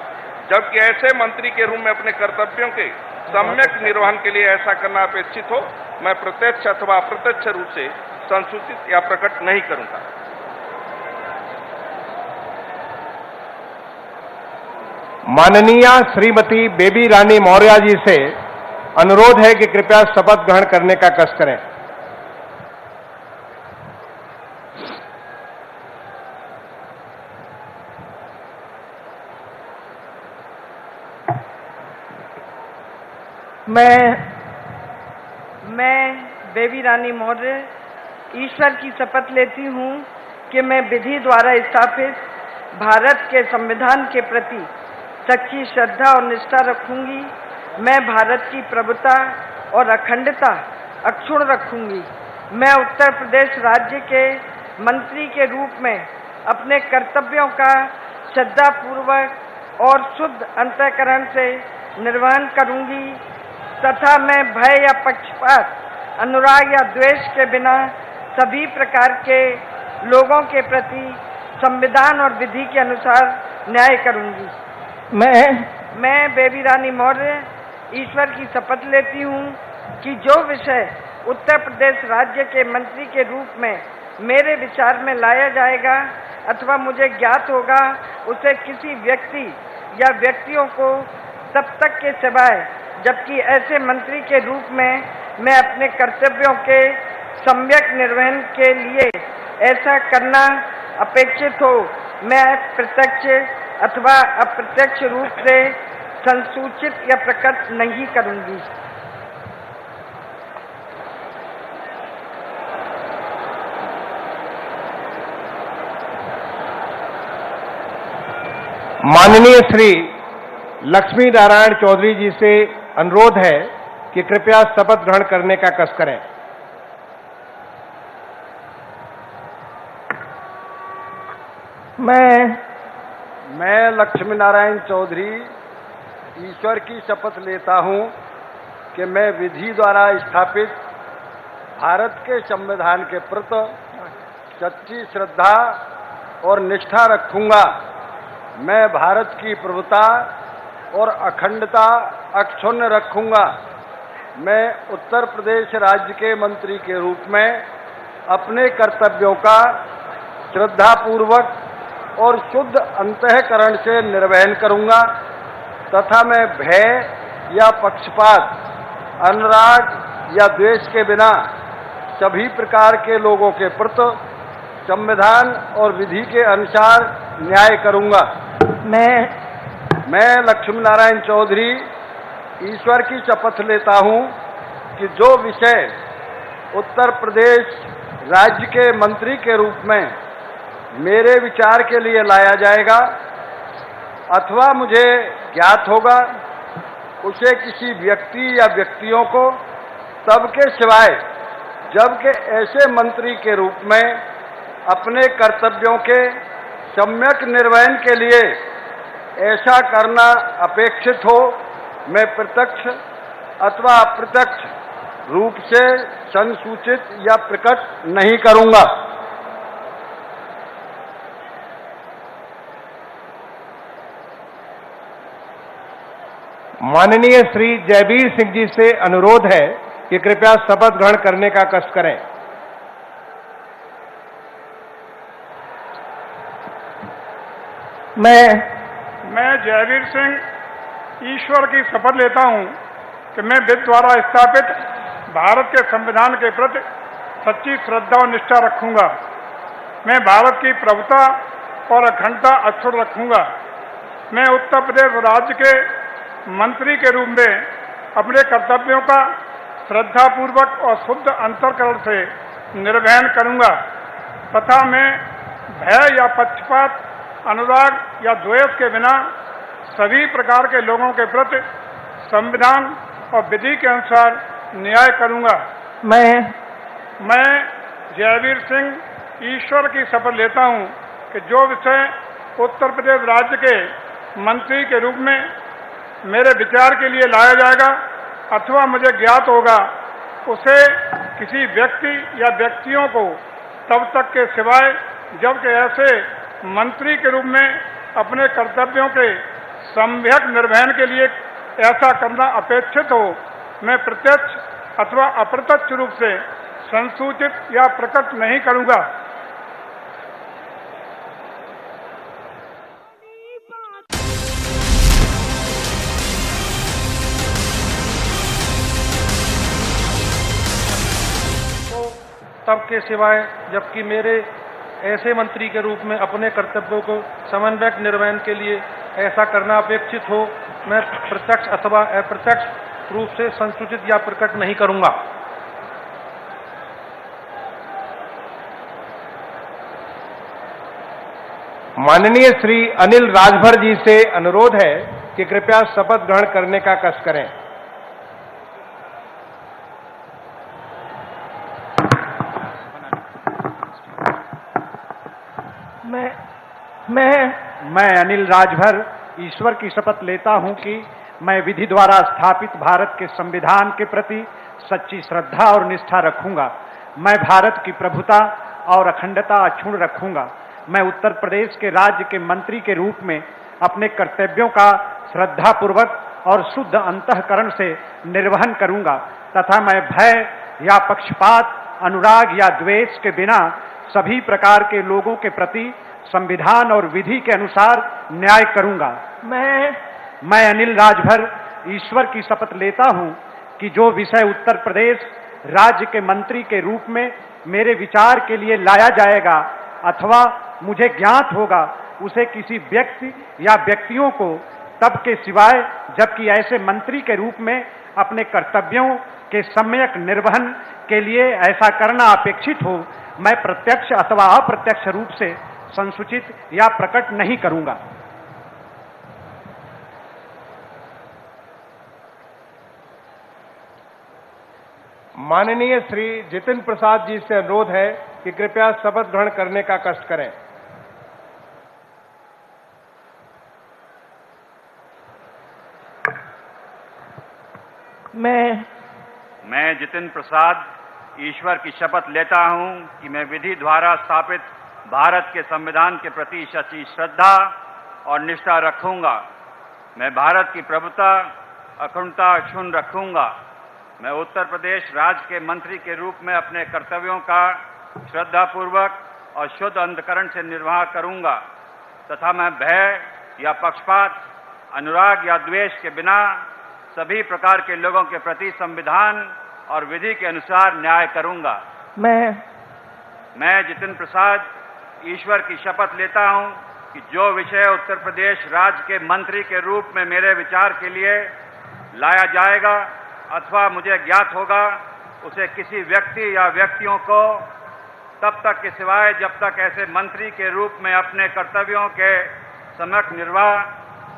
जबकि ऐसे मंत्री के रूप में अपने कर्तव्यों के सम्यक निर्वहन के लिए ऐसा करना अपेक्षित हो, मैं प्रत्यक्ष अथवा अप्रत्यक्ष रूप से संसूचित या प्रकट नहीं करूंगा। माननीय श्रीमती बेबी रानी मौर्य जी से अनुरोध है कि कृपया शपथ ग्रहण करने का कष्ट करें। मैं बेबी रानी मौर्य ईश्वर की शपथ लेती हूँ कि मैं विधि द्वारा स्थापित भारत के संविधान के प्रति सच्ची श्रद्धा और निष्ठा रखूंगी। मैं भारत की प्रभुता और अखंडता अक्षुण्ण रखूंगी। मैं उत्तर प्रदेश राज्य के मंत्री के रूप में अपने कर्तव्यों का श्रद्धापूर्वक और शुद्ध अंतःकरण से निर्वहन करूंगी तथा मैं भय या पक्षपात, अनुराग या द्वेष के बिना सभी प्रकार के लोगों के प्रति संविधान और विधि के अनुसार न्याय करूंगी। मैं बेबी रानी मौर्य ईश्वर की शपथ लेती हूँ कि जो विषय उत्तर प्रदेश राज्य के मंत्री के रूप में मेरे विचार में लाया जाएगा अथवा मुझे ज्ञात होगा, उसे किसी व्यक्ति या व्यक्तियों को तब तक के सिवाय जबकि ऐसे मंत्री के रूप में मैं अपने कर्तव्यों के सम्यक निर्वहन के लिए ऐसा करना अपेक्षित हो, मैं प्रत्यक्ष अथवा अप्रत्यक्ष रूप से संसूचित या प्रकट नहीं करूंगी। माननीय श्री लक्ष्मी नारायण चौधरी जी से अनुरोध है कि कृपया शपथ ग्रहण करने का कष्ट करें। मैं लक्ष्मी नारायण चौधरी ईश्वर की शपथ लेता हूं कि मैं विधि द्वारा स्थापित भारत के संविधान के प्रति सच्ची श्रद्धा और निष्ठा रखूंगा। मैं भारत की प्रभुता और अखंडता अक्षुण्ण रखूंगा। मैं उत्तर प्रदेश राज्य के मंत्री के रूप में अपने कर्तव्यों का श्रद्धापूर्वक और शुद्ध अंतःकरण से निर्वहन करूंगा तथा मैं भय या पक्षपात, अनुराग या द्वेष के बिना सभी प्रकार के लोगों के प्रति संविधान और विधि के अनुसार न्याय करूंगा। मैं लक्ष्मी नारायण चौधरी ईश्वर की शपथ लेता हूं कि जो विषय उत्तर प्रदेश राज्य के मंत्री के रूप में मेरे विचार के लिए लाया जाएगा अथवा मुझे ज्ञात होगा, उसे किसी व्यक्ति या व्यक्तियों को तब के सिवाय जबकि ऐसे मंत्री के रूप में अपने कर्तव्यों के सम्यक निर्वहन के लिए ऐसा करना अपेक्षित हो, मैं प्रत्यक्ष अथवा अप्रत्यक्ष रूप से संसूचित या प्रकट नहीं करूंगा। माननीय श्री जयवीर सिंह जी से अनुरोध है कि कृपया शपथ ग्रहण करने का कष्ट करें। मैं जयवीर सिंह ईश्वर की शपथ लेता हूं कि मैं विधि द्वारा स्थापित भारत के संविधान के प्रति सच्ची श्रद्धा और निष्ठा रखूंगा। मैं भारत की प्रभुता और अखंडता अक्षुण्ण रखूंगा। मैं उत्तर प्रदेश राज्य के मंत्री के रूप में अपने कर्तव्यों का श्रद्धापूर्वक और शुद्ध अंतःकरण से निर्वहन करूंगा तथा मैं भय या पक्षपात, अनुराग या द्वेष के बिना सभी प्रकार के लोगों के प्रति संविधान और विधि के अनुसार न्याय करूंगा। मैं जयवीर सिंह ईश्वर की शपथ लेता हूं कि जो विषय उत्तर प्रदेश राज्य के मंत्री के रूप में मेरे विचार के लिए लाया जाएगा अथवा मुझे ज्ञात होगा, उसे किसी व्यक्ति या व्यक्तियों को तब तक के सिवाय जबकि ऐसे मंत्री के रूप में अपने कर्तव्यों के सम्यक निर्वहन के लिए ऐसा करना अपेक्षित हो, मैं प्रत्यक्ष अथवा अप्रत्यक्ष रूप से संसूचित या प्रकट नहीं करूंगा। तब के सिवाय जबकि मेरे ऐसे मंत्री के रूप में अपने कर्तव्यों को समन्वयक निर्वहन के लिए ऐसा करना अपेक्षित हो, मैं प्रत्यक्ष अथवा अप्रत्यक्ष रूप से संसूचित या प्रकट नहीं करूंगा। माननीय श्री अनिल राजभर जी से अनुरोध है कि कृपया शपथ ग्रहण करने का कष्ट करें। मैं अनिल राजभर ईश्वर की शपथ लेता हूं कि मैं विधि द्वारा स्थापित भारत के संविधान के प्रति सच्ची श्रद्धा और निष्ठा रखूंगा। मैं भारत की प्रभुता और अखंडता अक्षुण्ण रखूंगा। मैं उत्तर प्रदेश के राज्य के मंत्री के रूप में अपने कर्तव्यों का श्रद्धापूर्वक और शुद्ध अंतःकरण से निर्वहन करूंगा तथा मैं भय या पक्षपात, अनुराग या द्वेष के बिना सभी प्रकार के लोगों के प्रति संविधान और विधि के अनुसार न्याय करूंगा। मैं अनिल राजभर ईश्वर की शपथ लेता हूं कि जो विषय उत्तर प्रदेश राज्य के मंत्री के रूप में मेरे विचार के लिए लाया जाएगा अथवा मुझे ज्ञात होगा, उसे किसी व्यक्ति या व्यक्तियों को तब के सिवाय जबकि ऐसे मंत्री के रूप में अपने कर्तव्यों के सम्यक निर्वहन के लिए ऐसा करना अपेक्षित हो, मैं प्रत्यक्ष अथवा अप्रत्यक्ष रूप से संसूचित या प्रकट नहीं करूंगा। माननीय श्री जितिन प्रसाद जी से अनुरोध है कि कृपया शपथ ग्रहण करने का कष्ट करें। मैं जितिन प्रसाद ईश्वर की शपथ लेता हूं कि मैं विधि द्वारा स्थापित भारत के संविधान के प्रति सच्ची श्रद्धा और निष्ठा रखूंगा। मैं भारत की प्रभुता, अखंडता अक्षुण्ण रखूंगा। मैं उत्तर प्रदेश राज्य के मंत्री के रूप में अपने कर्तव्यों का श्रद्धापूर्वक और शुद्ध अंतःकरण से निर्वाह करूंगा तथा मैं भय या पक्षपात, अनुराग या द्वेष के बिना सभी प्रकार के लोगों के प्रति संविधान और विधि के अनुसार न्याय करूंगा। मैं जितिन प्रसाद ईश्वर की शपथ लेता हूं कि जो विषय उत्तर प्रदेश राज्य के मंत्री के रूप में मेरे विचार के लिए लाया जाएगा अथवा मुझे ज्ञात होगा, उसे किसी व्यक्ति या व्यक्तियों को तब तक के सिवाय जब तक ऐसे मंत्री के रूप में अपने कर्तव्यों के सम्यक निर्वाह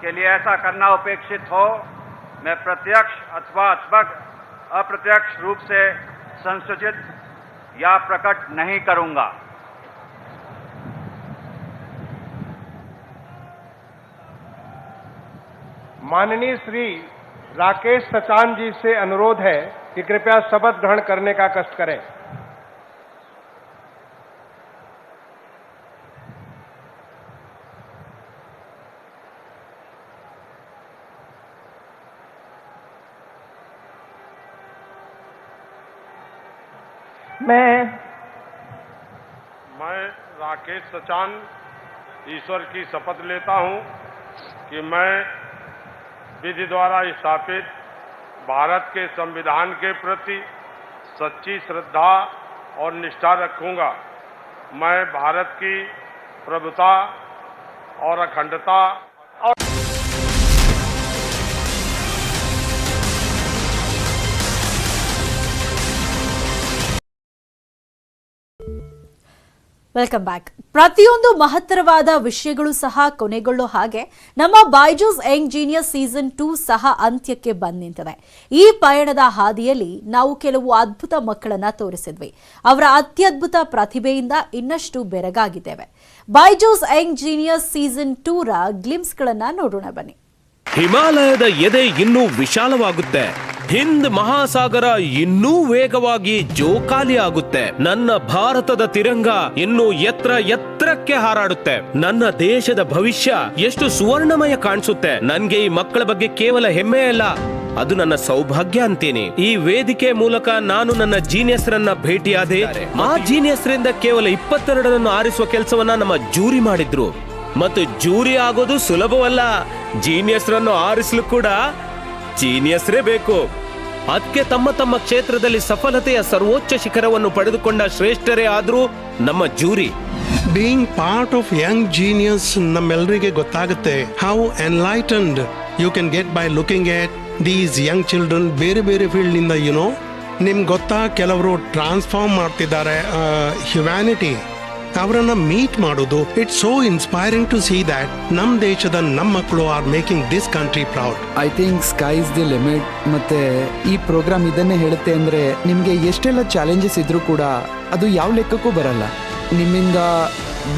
के लिए ऐसा करना अपेक्षित हो, मैं प्रत्यक्ष अथवा अप्रत्यक्ष रूप से संसूचित या प्रकट नहीं करूंगा। माननीय श्री राकेश सचान जी से अनुरोध है कि कृपया शपथ ग्रहण करने का कष्ट करें। मैं राकेश सचान ईश्वर की शपथ लेता हूं कि मैं विधि द्वारा स्थापित भारत के संविधान के प्रति सच्ची श्रद्धा और निष्ठा रखूंगा। मैं भारत की प्रभुता और अखंडता ವೆಲ್ಕಮ್ ಬ್ಯಾಕ್. ಪ್ರತಿಯೊಂದು ಮಹತ್ತರವಾದ ವಿಷಯಗಳು ಸಹ ಕೊನೆಗೊಳ್ಳೋ ಹಾಗೆ ನಮ್ಮ ಬೈಜೂಸ್ ಯಂಗ್ ಜೀನಿಯಸ್ ಸೀಸನ್ 2 ಸಹ ಅಂತ್ಯಕ್ಕೆ ಬಂದ್ ನಿಂತಿದೆ. ಈ ಪಯಣದ ಹಾದಿಯಲ್ಲಿ ನಾವು ಕೆಲವು ಅದ್ಭುತ ಮಕ್ಕಳನ್ನ ತೋರಿಸಿದ್ವಿ. ಅವರ ಅತ್ಯದ್ಭುತ ಪ್ರತಿಭೆಯಿಂದ ಇನ್ನಷ್ಟು ಬೆರಗಾಗಿದ್ದೇವೆ. ಬೈಜೂಸ್ ಯಂಗ್ ಜೀನಿಯಸ್ ಸೀಸನ್ 2 ರ ಗ್ಲಿಮ್ಸ್ಗಳನ್ನ ನೋಡೋಣ ಬನ್ನಿ. ಹಿಮಾಲಯದ ಎದೆ ಇನ್ನೂ ವಿಶಾಲವಾಗುತ್ತೆ. ಹಿಂದ್ ಮಹಾಸಾಗರ ಇನ್ನೂ ವೇಗವಾಗಿ ಜೋಕಾಲಿ ಆಗುತ್ತೆ. ನನ್ನ ಭಾರತದ ತಿರಂಗ ಇನ್ನೂ ಎತ್ತರಕ್ಕೆ ಹಾರಾಡುತ್ತೆ. ನನ್ನ ದೇಶದ ಭವಿಷ್ಯ ಎಷ್ಟು ಸುವರ್ಣಮಯ ಕಾಣಿಸುತ್ತೆ. ನನ್ಗೆ ಈ ಮಕ್ಕಳ ಬಗ್ಗೆ ಕೇವಲ ಹೆಮ್ಮೆ ಅಲ್ಲ, ಅದು ನನ್ನ ಸೌಭಾಗ್ಯ ಅಂತೀನಿ. ಈ ವೇದಿಕೆ ಮೂಲಕ ನಾನು ನನ್ನ ಜೀನಿಯಸ್ರನ್ನ ಭೇಟಿಯಾದೆ. ಆ ಜೀನಿಯಸ್ರಿಂದ ಕೇವಲ 22 ಆರಿಸುವ ಕೆಲಸವನ್ನ ನಮ್ಮ ಜೂರಿ ಮಾಡಿದ್ರು. ಮತ್ತು ಜೂರಿ ಆಗೋದು ಸುಲಭವಲ್ಲ. ಜೀನಿಯಸ್ರನ್ನು ಆರಿಸಲು ಕೂಡ ಜೀನಿಯಸ್ರೇ ಬೇಕು. ಅದಕ್ಕೆ ತಮ್ಮ ತಮ್ಮ ಕ್ಷೇತ್ರದಲ್ಲಿ ಸಫಲತೆಯ ಸರ್ವೋಚ್ಚ ಶಿಖರವನ್ನು ಪಡೆದುಕೊಂಡ ಶ್ರೇಷ್ಠರೇ ಆದ್ರೂ ನಮ್ಮ jury. Being part of young genius ನಮ್ಮೆಲ್ಲರಿಗೆ ಗೊತ್ತಾಗುತ್ತೆ how enlightened you can get by looking at these young children. ಬೇರೆ ಬೇರೆ ಫೀಲ್ಡ್ ನಿಂದ ನಿಮ್ಗೆ ಗೊತ್ತಾ, ಕೆಲವರು ಟ್ರಾನ್ಸ್ಫಾರ್ಮ್ ಮಾಡ್ತಿದ್ದಾರೆ ಹ್ಯುಮ್ಯಾನಿಟಿ. ಅವರನ್ನ ಮೀಟ್ ಮಾಡೋದು, it's so inspiring to see that ನಮ್ಮ ದೇಶದ ನಮ್ಮ ಮಕ್ಕಳು are making this country proud. I think sky is the limit. ಮತ್ತೆ ಈ ಪ್ರೋಗ್ರಾಮ್ ಇದನ್ನೇ ಹೇಳುತ್ತೆ ಅಂದ್ರೆ ನಿಮ್ಗೆ ಎಷ್ಟೆಲ್ಲ ಚಾಲೆಂಜಸ್ ಇದ್ರೂ ಕೂಡ ಅದು ಯಾವ ಲೆಕ್ಕಕ್ಕೂ ಬರಲ್ಲ. ನಿಮ್ಮಿಂದ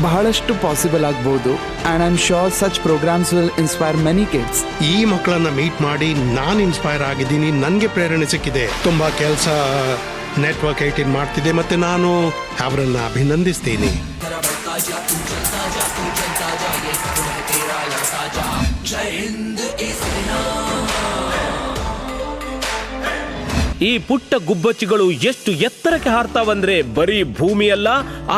ಬಹಳಷ್ಟು ಪಾಸಿಬಲ್ ಆಗ್ಬಹುದು. And I am sure such programmes will inspire many kids. ಈ ಮಕ್ಕಳನ್ನ ಮೀಟ್ ಮಾಡಿ ನಾನು ಇನ್ಸ್ಪೈರ್ ಆಗಿದ್ದೀನಿ. ನನಗೆ ಪ್ರೇರಣೆ ಸಿಕ್ಕಿದೆ. ತುಂಬಾ ಕೆಲಸ ನೆಟ್ವರ್ಕ್ 18 ಮಾಡ್ತಿದೆ ಮತ್ತೆ ನಾನು ಅವರನ್ನ ಅಭಿನಂದಿಸ್ತೀನಿ. ಈ ಪುಟ್ಟ ಗುಬ್ಬಚ್ಚಿಗಳು ಎಷ್ಟು ಎತ್ತರಕ್ಕೆ ಹಾರ್ತಾವಂದ್ರೆ ಬರೀ ಭೂಮಿಯಲ್ಲ,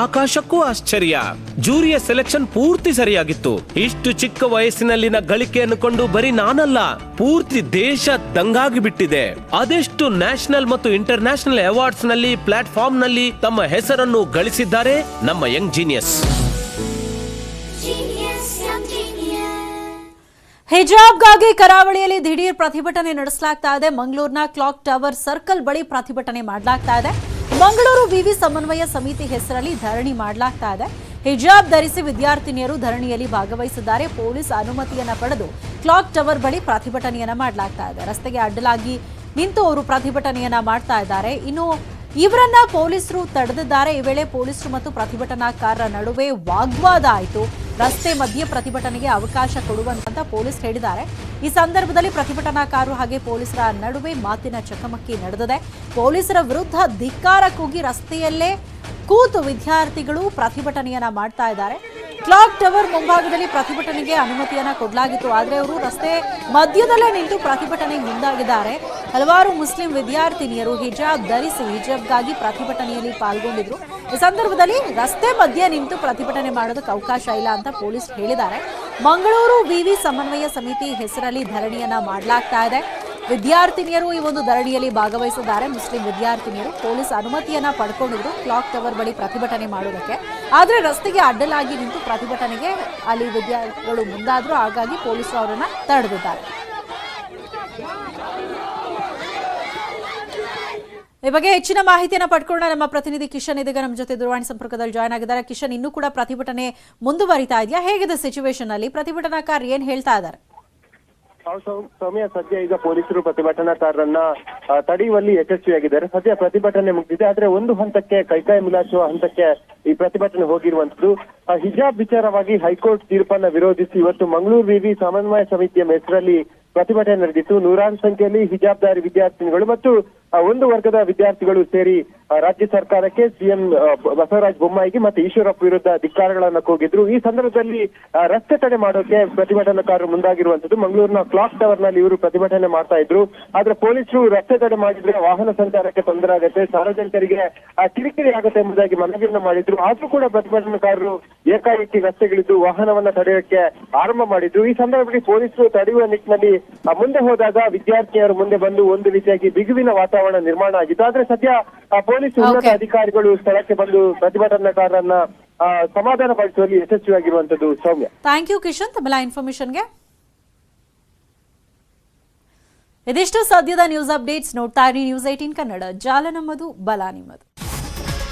ಆಕಾಶಕ್ಕೂ ಆಶ್ಚರ್ಯ. ಜೂರಿಯ ಸೆಲೆಕ್ಷನ್ ಪೂರ್ತಿ ಸರಿಯಾಗಿತ್ತು. ಇಷ್ಟು ಚಿಕ್ಕ ವಯಸ್ಸಿನಲ್ಲಿನ ಗಳಿಕೆ ಅನ್ಕೊಂಡು ಬರೀ ನಾನಲ್ಲ, ಪೂರ್ತಿ ದೇಶ ದಂಗಾಗಿ ಬಿಟ್ಟಿದೆ. ಅದೆಷ್ಟು ನ್ಯಾಷನಲ್ ಮತ್ತು ಇಂಟರ್ ನ್ಯಾಷನಲ್ ಅವಾರ್ಡ್ಸ್ ನಲ್ಲಿ, ಪ್ಲಾಟ್ಫಾರ್ಮ್ ನಲ್ಲಿ ತಮ್ಮ ಹೆಸರನ್ನು ಗಳಿಸಿದ್ದಾರೆ ನಮ್ಮ ಯಂಗ್ ಜೀನಿಯಸ್. ಹಿಜಾಬ್ಗಾಗಿ ಕರಾವಳಿಯಲ್ಲಿ ದಿಢೀರ್ ಪ್ರತಿಭಟನೆ ನಡೆಸಲಾಗ್ತಾ ಇದೆ. ಮಂಗಳೂರಿನ ಕ್ಲಾಕ್ ಟವರ್ ಸರ್ಕಲ್ ಬಳಿ ಪ್ರತಿಭಟನೆ ಮಾಡಲಾಗ್ತಾ ಇದೆ. ಮಂಗಳೂರು ವಿವಿ ಸಮನ್ವಯ ಸಮಿತಿ ಹೆಸರಲ್ಲಿ ಧರಣಿ ಮಾಡಲಾಗ್ತಾ ಇದೆ. ಹಿಜಾಬ್ ಧರಿಸಿ ವಿದ್ಯಾರ್ಥಿನಿಯರು ಧರಣಿಯಲ್ಲಿ ಭಾಗವಹಿಸಿದ್ದಾರೆ. ಪೊಲೀಸ್ ಅನುಮತಿಯನ್ನ ಪಡೆದು ಕ್ಲಾಕ್ ಟವರ್ ಬಳಿ ಪ್ರತಿಭಟನೆಯನ್ನ ಮಾಡಲಾಗ್ತಾ ಇದೆ. ರಸ್ತೆಗೆ ಅಡ್ಡಲಾಗಿ ನಿಂತು ಅವರು ಪ್ರತಿಭಟನೆಯನ್ನ ಮಾಡ್ತಾ ಇದ್ದಾರೆ. ಇನ್ನು ಇವರನ್ನ ಪೊಲೀಸರು ತಡೆದಿದ್ದಾರೆ. ಈ ವೇಳೆ ಪೊಲೀಸರು ಮತ್ತು ಪ್ರತಿಭಟನಾಕಾರರ ನಡುವೆ ವಾಗ್ವಾದ ಆಯಿತು. ರಸ್ತೆ ಮಧ್ಯೆ ಪ್ರತಿಭಟನೆಗೆ ಅವಕಾಶ ಕೊಡುವಂತ ಪೊಲೀಸ್ ಹೇಳಿದ್ದಾರೆ. ಈ ಸಂದರ್ಭದಲ್ಲಿ ಪ್ರತಿಭಟನಾಕಾರರು ಹಾಗೆ ಪೊಲೀಸರ ನಡುವೆ ಮಾತಿನ ಚಕಮಕಿ ನಡೆದಿದೆ. ಪೊಲೀಸರ ವಿರುದ್ಧ ಧಿಕ್ಕಾರ ಕೂಗಿ ರಸ್ತೆಯಲ್ಲೇ ಕೂತು ವಿದ್ಯಾರ್ಥಿಗಳು ಪ್ರತಿಭಟನೆಯನ್ನ ಮಾಡ್ತಾ ಇದ್ದಾರೆ. ಕ್ಲಾಕ್ ಟವರ್ ಮುಂಭಾಗದಲ್ಲಿ ಪ್ರತಿಭಟನೆಗೆ ಅನುಮತಿಯನ್ನ ಕೊಡಲಾಗಿತ್ತು. ಆದರೆ ಅವರು ರಸ್ತೆ ಮಧ್ಯದಲ್ಲೇ ನಿಂತು ಪ್ರತಿಭಟನೆಗೆ ಮುಂದಾಗಿದ್ದಾರೆ. ಹಲವಾರು ಮುಸ್ಲಿಂ ವಿದ್ಯಾರ್ಥಿನಿಯರು ಹಿಜಾಬ್ ಧರಿಸಿ ಹಿಜಾಬ್ಗಾಗಿ ಪ್ರತಿಭಟನೆಯಲ್ಲಿ ಪಾಲ್ಗೊಂಡಿದ್ರು. ಈ ಸಂದರ್ಭದಲ್ಲಿ ರಸ್ತೆ ಮಧ್ಯೆ ನಿಂತು ಪ್ರತಿಭಟನೆ ಮಾಡೋದಕ್ಕೆ ಅವಕಾಶ ಇಲ್ಲ ಅಂತ ಪೊಲೀಸ್ ಹೇಳಿದ್ದಾರೆ. ಮಂಗಳೂರು ವಿವಿ ಸಮನ್ವಯ ಸಮಿತಿ ಹೆಸರಲ್ಲಿ ಧರಣಿಯನ್ನ ಮಾಡಲಾಗ್ತಾ ಇದೆ. ವಿದ್ಯಾರ್ಥಿನಿಯರು ಈ ಒಂದು ಧರಣಿಯಲ್ಲಿ ಭಾಗವಹಿಸಿದ್ದಾರೆ. ಮುಸ್ಲಿಂ ವಿದ್ಯಾರ್ಥಿನಿಯರು ಪೊಲೀಸ್ ಅನುಮತಿಯನ್ನ ಪಡ್ಕೊಂಡಿದ್ರು ಕ್ಲಾಕ್ ಟವರ್ ಬಳಿ ಪ್ರತಿಭಟನೆ ಮಾಡೋದಕ್ಕೆ. ಆದರೆ ರಸ್ತೆಗೆ ಅಡ್ಡಲಾಗಿ ನಿಂತು ಪ್ರತಿಭಟನೆಗೆ ಅಲ್ಲಿ ವಿದ್ಯಾರ್ಥಿಗಳು ಮುಂದಾದ್ರು. ಹಾಗಾಗಿ ಪೊಲೀಸರು ಅವರನ್ನ ತಡೆದಿದ್ದಾರೆ. ಈ ಬಗ್ಗೆ ಹೆಚ್ಚಿನ ಮಾಹಿತಿಯನ್ನು ಪಡ್ಕೊಂಡ ನಮ್ಮ ಪ್ರತಿನಿಧಿ ಕಿಶನ್ ಇದೀಗ ನಮ್ಮ ಜೊತೆ ದೂರವಾಣಿ ಸಂಪರ್ಕದಲ್ಲಿ ಜಾಯ್ನ್ ಆಗಿದ್ದಾರೆ. ಕಿಶನ್, ಇನ್ನೂ ಕೂಡ ಪ್ರತಿಭಟನೆ ಮುಂದುವರಿತಾ ಇದೆಯಾ? ಹೇಗಿದೆ ಸಿಚುವೇಶನ್ ಅಲ್ಲಿ? ಪ್ರತಿಭಟನಾಕಾರರು ಏನ್ ಹೇಳ್ತಾ ಇದ್ದಾರೆ? ಸೌಮ್ಯ, ಸದ್ಯ ಈಗ ಪೊಲೀಸರು ಪ್ರತಿಭಟನಾಕಾರರನ್ನ ತಡೆಯುವಲ್ಲಿ ಯಶಸ್ವಿಯಾಗಿದ್ದಾರೆ. ಸದ್ಯ ಪ್ರತಿಭಟನೆ ಮುಗಿದಿದೆ. ಆದ್ರೆ ಒಂದು ಹಂತಕ್ಕೆ ಕೈಕೈ ಮಿಲಾಚುವ ಹಂತಕ್ಕೆ ಈ ಪ್ರತಿಭಟನೆ ಹೋಗಿರುವಂತದ್ದು. ಹಿಜಾಬ್ ವಿಚಾರವಾಗಿ ಹೈಕೋರ್ಟ್ ತೀರ್ಪನ್ನ ವಿರೋಧಿಸಿ ಇವತ್ತು ಮಂಗಳೂರು ವಿವಿ ಸಮನ್ವಯ ಸಮಿತಿಯ ಹೆಸರಲ್ಲಿ ಪ್ರತಿಭಟನೆ ನಡೆದಿತ್ತು. ನೂರಾರು ಸಂಖ್ಯೆಯಲ್ಲಿ ಹಿಜಾಬ್ದಾರಿ ವಿದ್ಯಾರ್ಥಿನಿಗಳು ಮತ್ತು ಒಂದು ವರ್ಗದ ವಿದ್ಯಾರ್ಥಿಗಳು ಸೇರಿ ರಾಜ್ಯ ಸರ್ಕಾರಕ್ಕೆ ಸಿಎಂ ಬಸವರಾಜ ಬೊಮ್ಮಾಯಿಗೆ ಮತ್ತೆ ಈಶ್ವರಪ್ಪ ವಿರುದ್ಧ ಧಿಕ್ಕಾರಗಳನ್ನ ಕೂಗಿದ್ರು. ಈ ಸಂದರ್ಭದಲ್ಲಿ ರಸ್ತೆ ತಡೆ ಮಾಡೋಕೆ ಪ್ರತಿಭಟನಾಕಾರರು ಮುಂದಾಗಿರುವಂತದ್ದು. ಮಂಗಳೂರಿನ ಕ್ಲಾಕ್ ಟವರ್ ನಲ್ಲಿ ಇವರು ಪ್ರತಿಭಟನೆ ಮಾಡ್ತಾ ಇದ್ರು. ಆದ್ರೆ ಪೊಲೀಸರು ರಸ್ತೆ ತಡೆ ಮಾಡಿದ್ರೆ ವಾಹನ ಸಂಚಾರಕ್ಕೆ ತೊಂದರೆ ಆಗುತ್ತೆ, ಸಾರ್ವಜನಿಕರಿಗೆ ಕಿರಿಕಿರಿ ಆಗುತ್ತೆ ಎಂಬುದಾಗಿ ಮನವಿಯನ್ನ ಮಾಡಿದ್ರು. ಆದ್ರೂ ಕೂಡ ಪ್ರತಿಭಟನಾಕಾರರು ಏಕಾಏಕಿ ರಸ್ತೆಗಿಳಿದು ವಾಹನವನ್ನ ತಡೆಯೋಕೆ ಆರಂಭ ಮಾಡಿದ್ರು. ಈ ಸಂದರ್ಭದಲ್ಲಿ ಪೊಲೀಸರು ತಡೆಯುವ ನಿಟ್ಟಿನಲ್ಲಿ ಮುಂದೆ ಹೋದಾಗ ವಿದ್ಯಾರ್ಥಿನಿಯರು ಮುಂದೆ ಬಂದು ಒಂದು ರೀತಿಯಾಗಿ ಬಿಗುವಿನ ವಾತಾವರಣ ನಿರ್ಮಾಣ ಆಗಿತ್ತು. ಆದ್ರೆ ಸದ್ಯ ಪೊಲೀಸ್ ಉನ್ನತ ಅಧಿಕಾರಿಗಳು ಸ್ಥಳಕ್ಕೆ ಬಂದು ಪ್ರತಿಭಟನಾಕಾರರನ್ನ ಸಮಾಧಾನ ಪಡಿಸುವಲ್ಲಿ ಯಶಸ್ವಿಯಾಗಿರುವಂತದ್ದು. ಸೌಮ್ಯ, ಥ್ಯಾಂಕ್ ಯು ಕಿಶನ್ ತಮ್ಮೆಲ್ಲ ಇನ್ಫಾರ್ಮೇಶನ್ಗೆ. ಇದಿಷ್ಟು ಸದ್ಯದ ನ್ಯೂಸ್ ಅಪ್ಡೇಟ್ಸ್. ನೋಡ್ತಾ ಇರಿ ನ್ಯೂಸ್ 18 ಕನ್ನಡ. ಜಾಲ ನಮ್ಮದು, ಬಲ ನಿಮ್ಮದು.